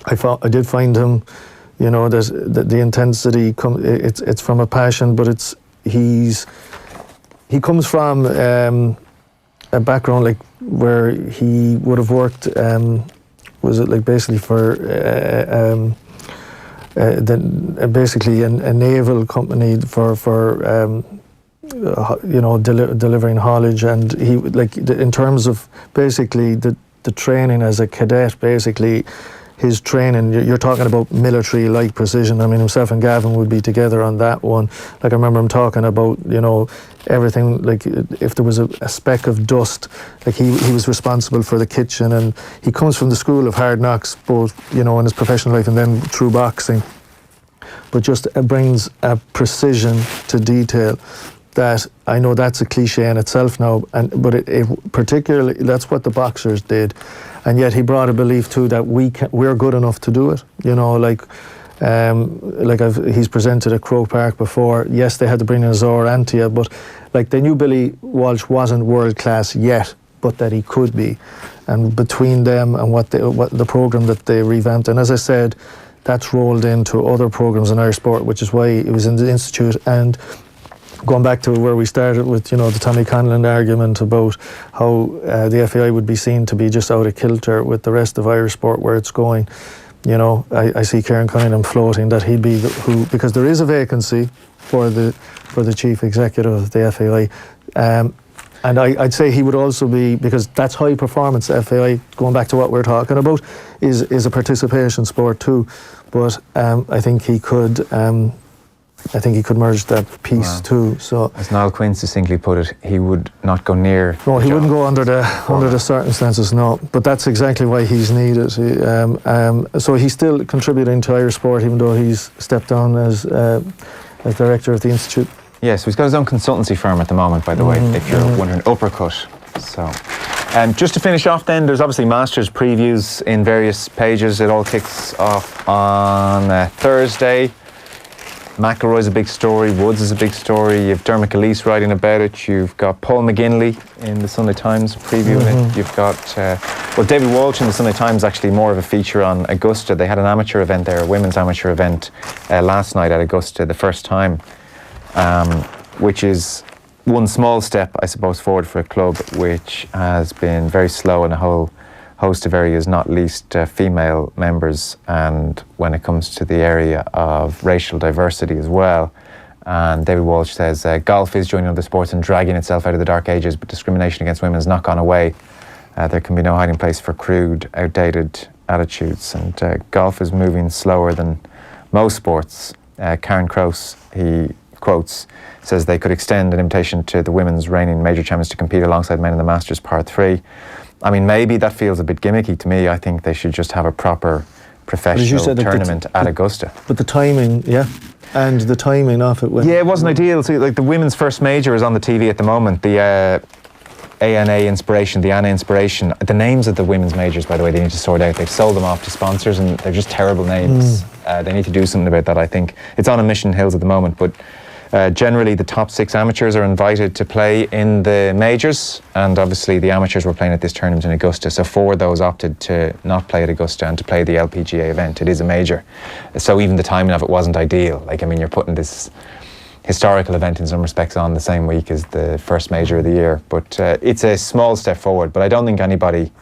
I did find him. That the intensity it's from a passion, but he comes from a background where he would have worked. Was it basically for basically a naval company for delivering haulage, and he in terms of basically the training as a cadet, basically. His training, you're talking about military-like precision. I mean, himself and Gavin would be together on that one. I remember him talking about, everything, if there was a speck of dust, he was responsible for the kitchen, and he comes from the school of hard knocks, both, in his professional life and then through boxing. But just brings a precision to detail that I know that's a cliche in itself now, but it particularly, that's what the boxers did. And yet he brought a belief too that we're good enough to do it. He's presented at Croke Park before. Yes, they had to bring in Azor Antia, but they knew Billy Walsh wasn't world class yet, but that he could be. And between them and what the program that they revamped, and as I said, that's rolled into other programs in Irish sport, which is why it was in the institute. And going back to where we started with, the Tommy Conlon argument about how the FAI would be seen to be just out of kilter with the rest of Irish sport where it's going. I see Kieran Cunningham floating that he'd be because there is a vacancy for the chief executive of the FAI. And I'd say he would also be, because that's high performance. FAI, going back to what we're talking about, is a participation sport too. But I think he could merge that piece too. So, as
Niall Quinn succinctly put it, he would not go near.
No, he wouldn't go under the circumstances. No, but that's exactly why he's needed. So he's still contributing to Irish sport, even though he's stepped down as director of the institute.
Yes, he's got his own consultancy firm at the moment, by the way, if you're wondering. Uppercut. So, just to finish off then, there's obviously Masters previews in various pages. It all kicks off on Thursday. McIlroy's a big story, Woods is a big story, you've Dermot Gilleese writing about it, you've got Paul McGinley in the Sunday Times previewing it, you've got, David Walsh in the Sunday Times, actually more of a feature on Augusta. They had an amateur event there, a women's amateur event last night at Augusta, the first time, which is one small step, I suppose, forward for a club which has been very slow in a whole host of areas, not least female members, and when it comes to the area of racial diversity as well. And David Walsh says, golf is joining other sports and dragging itself out of the dark ages, but discrimination against women has not gone away. There can be no hiding place for crude, outdated attitudes, and golf is moving slower than most sports. Karen Crouse, he quotes, says they could extend an invitation to the women's reigning major champions to compete alongside men in the Masters Part 3. I mean, maybe that feels a bit gimmicky to me. I think they should just have a proper professional tournament at Augusta.
But the timing, and the timing of it.
It wasn't ideal. See, the women's first major is on the TV at the moment. The ANA Inspiration, the ANA Inspiration. The names of the women's majors, by the way, they need to sort out. They've sold them off to sponsors, and they're just terrible names. They need to do something about that, I think. It's on in Mission Hills at the moment, but Generally, the top 6 amateurs are invited to play in the majors, and obviously the amateurs were playing at this tournament in Augusta, so 4 of those opted to not play at Augusta and to play the LPGA event. It is a major, so even the timing of it wasn't ideal. Like, I mean, you're putting this historical event in some respects on the same week as the first major of the year, but it's a small step forward. But I don't think anybody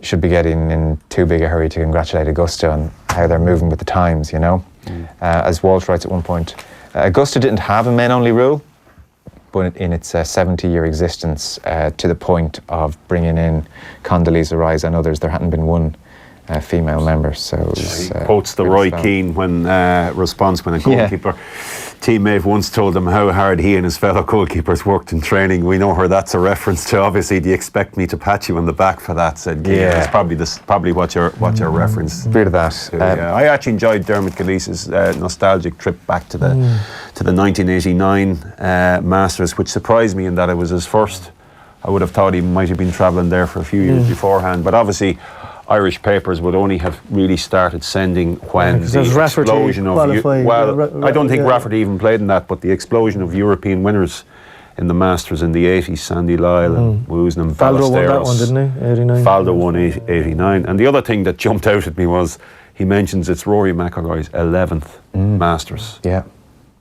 should be getting in too big a hurry to congratulate Augusta on how they're moving with the times, you know. As Walsh writes at one point, Augusta didn't have a men-only rule, but in its 70-year existence, to the point of bringing in Condoleezza Rice and others, there hadn't been one female member. So it was,
he quotes the Roy Keane response when a goalkeeper teammate once told him how hard he and his fellow goalkeepers worked in training. We know where that's a reference to. Obviously, do you expect me to pat you on the back for that? Said Keane.
Yeah.
It's probably what your reference.
Bit of that.
I actually enjoyed Dermot Gillese's nostalgic trip back to the 1989 Masters, which surprised me in that it was his first. I would have thought he might have been travelling there for a few years beforehand, but obviously Irish papers would only have really started sending when the explosion of I don't think Rafferty even played in that, but the explosion of European winners in the Masters in the 80s, Sandy Lyle and Woosen and
Faldo won that one, didn't he? 89.
Faldo won 89. And the other thing that jumped out at me was he mentions it's Rory McIlroy's 11th Masters.
Yeah.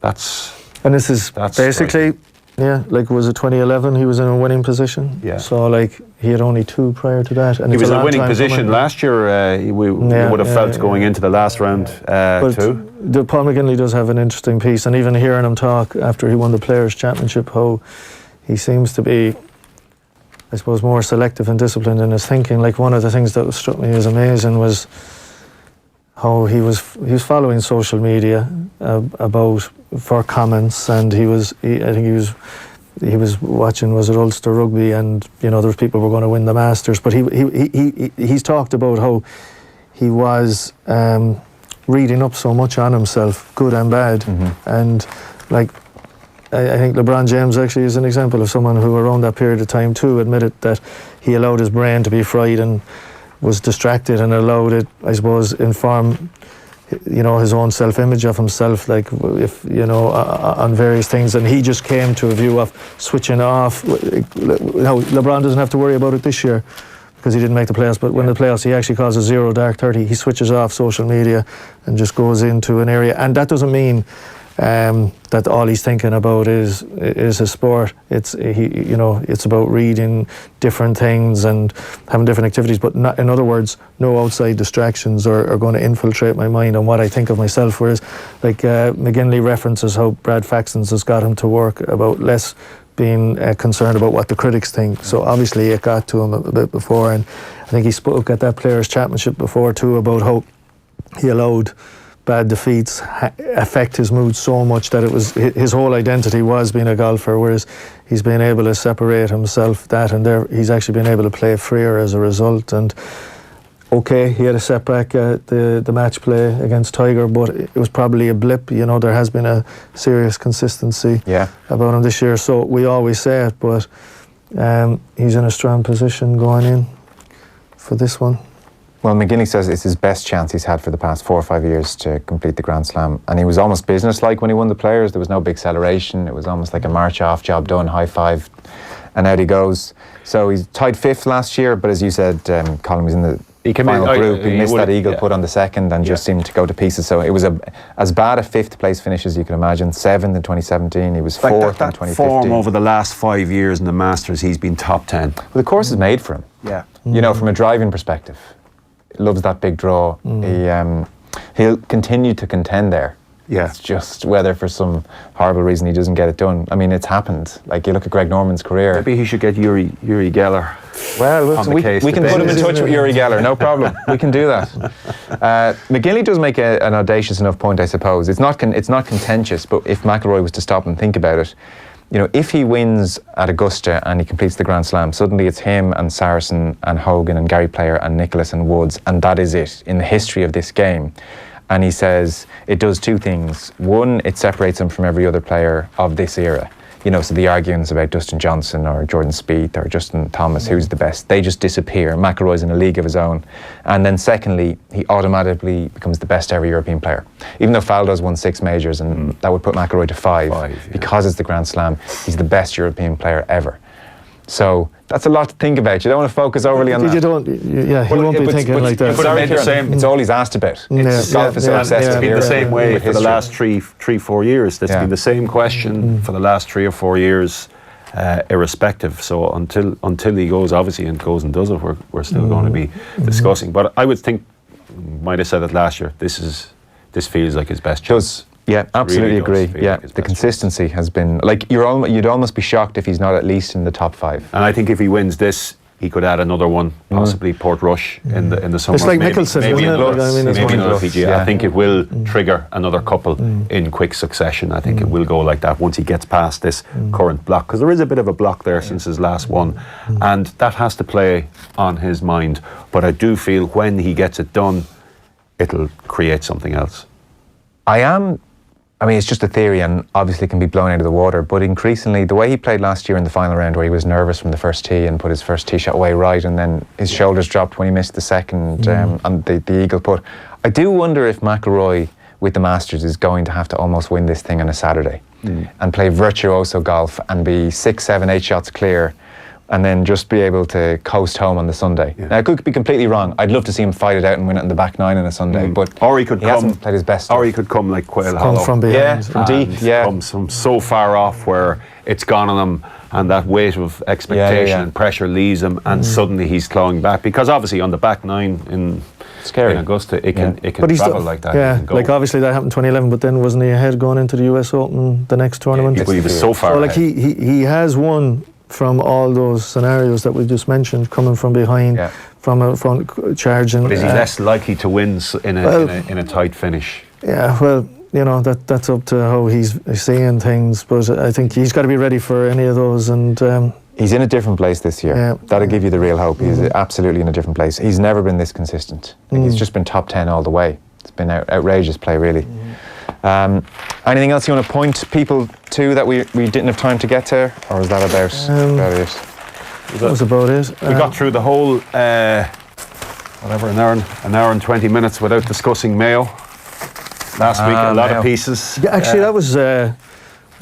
And this is basically, like, was it 2011? He was in a winning position.
Yeah.
So, like, he had only 2 prior to that. And
he was in a winning position last year. We would have felt going into the last round too.
Paul McGinley does have an interesting piece, and even hearing him talk after he won the Players' Championship, how he seems to be, I suppose, more selective and disciplined in his thinking. Like, one of the things that struck me as amazing was how he was following social media for comments, and I think he was watching, was it Ulster Rugby, and there was people who were going to win the Masters, but he's talked about how he was reading up so much on himself, good and bad, and like I think LeBron James actually is an example of someone who around that period of time too admitted that he allowed his brain to be fried and was distracted, and allowed it, I suppose, inform his own self-image of himself, like, if on various things, and he just came to a view of switching off. Now, LeBron doesn't have to worry about it this year because he didn't make the playoffs, but when the playoffs, he actually calls a 0 dark 30. He switches off social media and just goes into an area, and that doesn't mean that all he's thinking about is his sport. It's about reading different things and having different activities, but not, in other words, no outside distractions are going to infiltrate my mind on what I think of myself. Whereas, like, McGinley references how Brad Faxon's has got him to work about less being concerned about what the critics think. So obviously it got to him a bit before, and I think he spoke at that Players' Championship before too about how he allowed bad defeats affect his mood so much that it was his whole identity was being a golfer, whereas he's been able to separate himself he's actually been able to play freer as a result. And okay, he had a setback at the match play against Tiger, but it was probably a blip. There has been a serious consistency about him this year, so we always say it, but he's in a strong position going in for this one.
Well, McGinley says it's his best chance he's had for the past 4 or 5 years to complete the Grand Slam, and he was almost business-like when he won the Players. There was no big celebration. It was almost like a march off, job done, high five, and out he goes. So he's tied 5th last year, but as you said, Colm was in the final group. He missed that eagle put on the second and just seemed to go to pieces. So it was as bad a 5th place finish as you can imagine. 7th in 2017. He was 4th in 2015.
Form over the last 5 years in the Masters, he's been top 10.
Well, the course is made for him.
Yeah.
From a driving perspective. Loves that big draw. He'll continue to contend there. Yeah. It's just whether for some horrible reason he doesn't get it done. I mean, it's happened. Like, you look at Greg Norman's career.
Maybe he should get Yuri Geller.
Well, we can put him in touch with Yuri Geller, no problem. We can do that. McGinley does make an audacious enough point, I suppose. It's not contentious, but if McIlroy was to stop and think about it, if he wins at Augusta and he completes the Grand Slam, suddenly it's him and Saracen and Hogan and Gary Player and Nicholas and Woods, and that is it in the history of this game. And he says it does 2 things. One, it separates him from every other player of this era. So the arguments about Dustin Johnson or Jordan Spieth or Justin Thomas, who's the best, they just disappear. McIlroy's in a league of his own. And then secondly, he automatically becomes the best ever European player. Even though Faldo's won 6 majors, and that would put McIlroy to 5 because it's the Grand Slam, he's the best European player ever. So that's a lot to think about. You don't want to focus overly on that.
He won't be thinking like that.
It's all he's asked about. Golf is so obsessed.
It's been the same way for the last 3-4 years. That's been the same question for the last 3 or 4 years, irrespective. So until he goes, obviously, and goes and does it, we're still going to be discussing. But I would think, might have said it last year, this feels like his best chance.
Yeah, absolutely
really
agree. Yeah, the consistency has been like you'd almost be shocked if he's not at least in the top 5.
And I think if he wins this, he could add another one, possibly Portrush in the summer.
It's like Mickelson,
maybe
isn't it?
Maybe another PGA. I think it will trigger another couple in quick succession. I think it will go like that once he gets past this current block, because there is a bit of a block there since his last one, and that has to play on his mind. But I do feel when he gets it done, it'll create something else.
I mean, it's just a theory and obviously can be blown out of the water, but increasingly, the way he played last year in the final round where he was nervous from the first tee and put his first tee shot away right, and then his shoulders dropped when he missed the second and the eagle putt. I do wonder if McIlroy with the Masters is going to have to almost win this thing on a Saturday and play virtuoso golf and be 6, 7, 8 shots clear, and then just be able to coast home on the Sunday. Now, I could be completely wrong. I'd love to see him fight it out and win it in the back 9 on a Sunday, but
he
hasn't played his best stuff.
Or he could come like Quail Hollow.
Come from behind.
Deep,
Come from so far off where it's gone on him, and that weight of expectation and pressure leaves him, and suddenly he's clawing back. Because obviously on the back 9 in Augusta, it can travel like that.
Yeah, like obviously that happened in 2011, but then wasn't he ahead going into the US Open the next tournament?
He was so far
ahead.
So
like he has won from all those scenarios that we just mentioned, coming from behind, from a front charging.
But is he less likely to win in a tight finish?
Yeah, well, that's up to how he's seeing things, but I think he's got to be ready for any of those. And
he's in a different place this year.
Yeah.
That'll give you the real hope. He's absolutely in a different place. He's never been this consistent. He's just been top 10 all the way. It's been outrageous play, really. Anything else you want to point people to that we didn't have time to get to, or is that about it?
That was about it.
We got through the whole an hour and 20 minutes without discussing Mayo. Last week, a lot of pieces.
Yeah, actually, that was.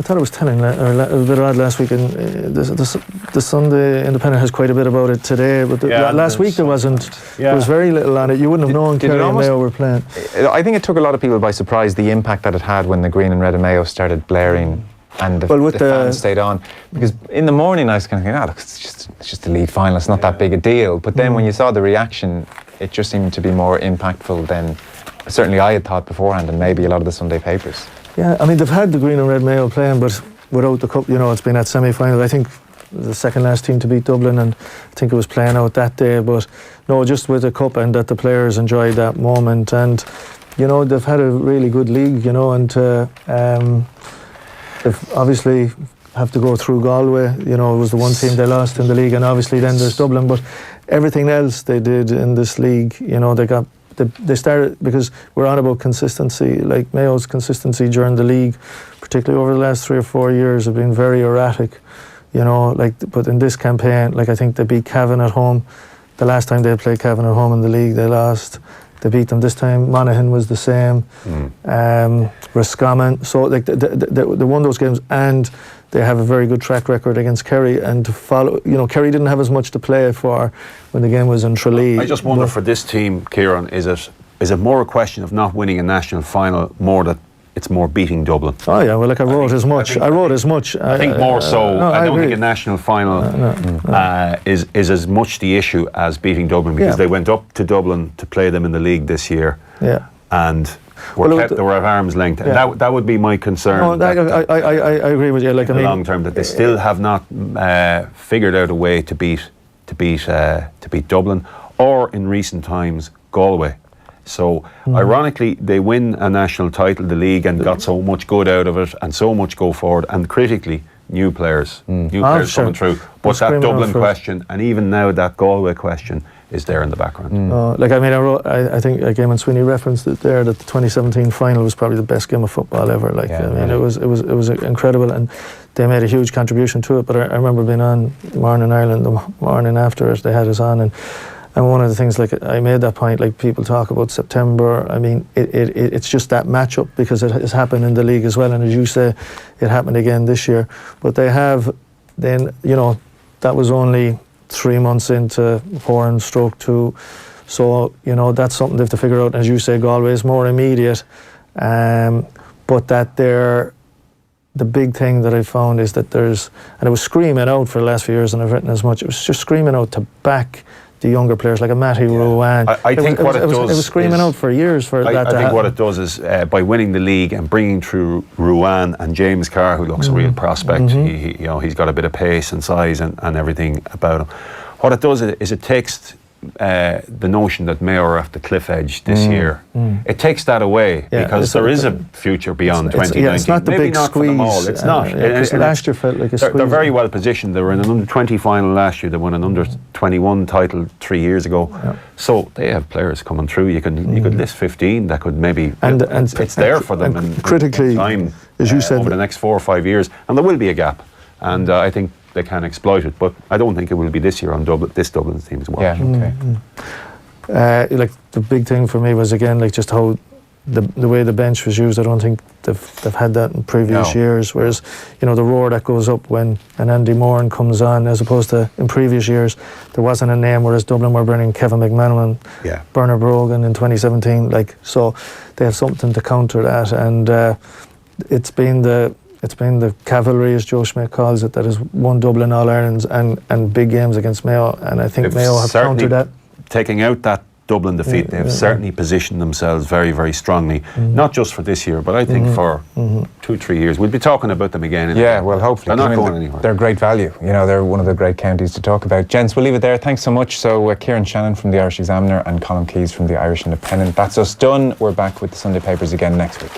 I thought it was telling, or a bit odd last week. And the Sunday Independent has quite a bit about it today, but last week there wasn't. There was very little on it. You wouldn't have known Kerry and Mayo were playing.
I think it took a lot of people by surprise, the impact that it had when the green and red of Mayo started blaring and the fans stayed on. Because in the morning I was kind of thinking, look, it's just a league final, it's not that big a deal. But then when you saw the reaction, it just seemed to be more impactful than certainly I had thought beforehand, and maybe a lot of the Sunday papers.
Yeah, I mean, they've had the green and red Mayo playing, but without the cup, it's been at semi-final. I think the second last team to beat Dublin, and I think it was playing out that day. But no, just with the cup, and that the players enjoyed that moment. And, they've had a really good league, and they've obviously have to go through Galway. It was the one team they lost in the league, and obviously then there's Dublin. But everything else they did in this league, they started, because we're on about consistency, like Mayo's consistency during the league, particularly over the last 3 or 4 years, have been very erratic, but in this campaign, I think they beat Cavan at home. The last time they played Cavan at home in the league, they lost. They beat them this time. Monaghan was the same. Roscommon. So they won those games, and they have a very good track record against Kerry. And to follow, Kerry didn't have as much to play for when the game was in Tralee.
I just wonder for this team, Kieran, is it more a question of not winning a national final, more that it's more beating Dublin?
Oh yeah, well, I wrote as much. I
think more so.
No,
I don't
agree.
think a national final is as much the issue as beating Dublin, because they went up to Dublin to play them in the league this year.
Yeah.
And they were at arm's length. And that would be my concern.
No, I agree with you.
In the long term, that they still have not figured out a way to beat Dublin, or in recent times Galway. So ironically, they win a national title, the league, and got so much good out of it, and so much go forward, and critically, new players coming through. But that Dublin question, and even now that Galway question, is there in the background.
I think Eamon Sweeney referenced it there, that the 2017 final was probably the best game of football ever. It was incredible, and they made a huge contribution to it. But I remember being on Morning Ireland the morning after it, they had us on, and one of the things, like I made that point, like people talk about September. I mean, it's just that matchup, because it has happened in the league as well, and as you say, it happened again this year. But they have then, you know, that was only 3 months into 4-2. So, you know, that's something they have to figure out. As you say, Galway is more immediate, but that the big thing that I found is that there's, and it was screaming out for the last few years, and I've written as much, it was just screaming out to back the younger players like a Matty Ruane.
I think what it does,
it was screaming out for years for that to happen.
I think what it does is by winning the league and bringing through Ruane and James Carr, who looks a real prospect. He, you know, he's got a bit of pace and size and everything about him. What it does is it takes the notion that Mayo are at the cliff edge this year. It takes that away, because there is a future beyond 2019.
Yeah, it's not the
Maybe
big
not
squeeze.
For them all. It's not.
Last year felt like a squeeze.
They're very well positioned. They were in an under-20 final last year. They won an under-21 title 3 years ago. Yeah. So they have players coming through. You could list 15 that could maybe, and it's there for them. And
critically,
in time,
as you said,
over the next 4 or 5 years, and there will be a gap. And I think they can exploit it, but I don't think it will be this year on this Dublin team as well.
Yeah, okay.
Like the big thing for me was, again, like just how the way the bench was used. I don't think they've had that in previous years. Whereas, you know, the roar that goes up when an Andy Moran comes on, as opposed to in previous years, there wasn't a name. Whereas Dublin were bringing Kevin McManaman, Bernard Brogan in 2017. Like, so they have something to counter that, and it's been the cavalry, as Joe Schmidt calls it, that has won Dublin All-Irelands and big games against Mayo, and I think Mayo have countered that.
Taking out that Dublin defeat, they've certainly positioned themselves very, very strongly, not just for this year, but I think for 2-3 years. We'll be talking about them again.
Yeah, well, hopefully.
They're not going anywhere.
They're great value. You know, they're one of the great counties to talk about. Gents, we'll leave it there. Thanks so much. So, Kieran Shannon from the Irish Examiner and Colm Keys from the Irish Independent. That's us done. We're back with the Sunday papers again next week.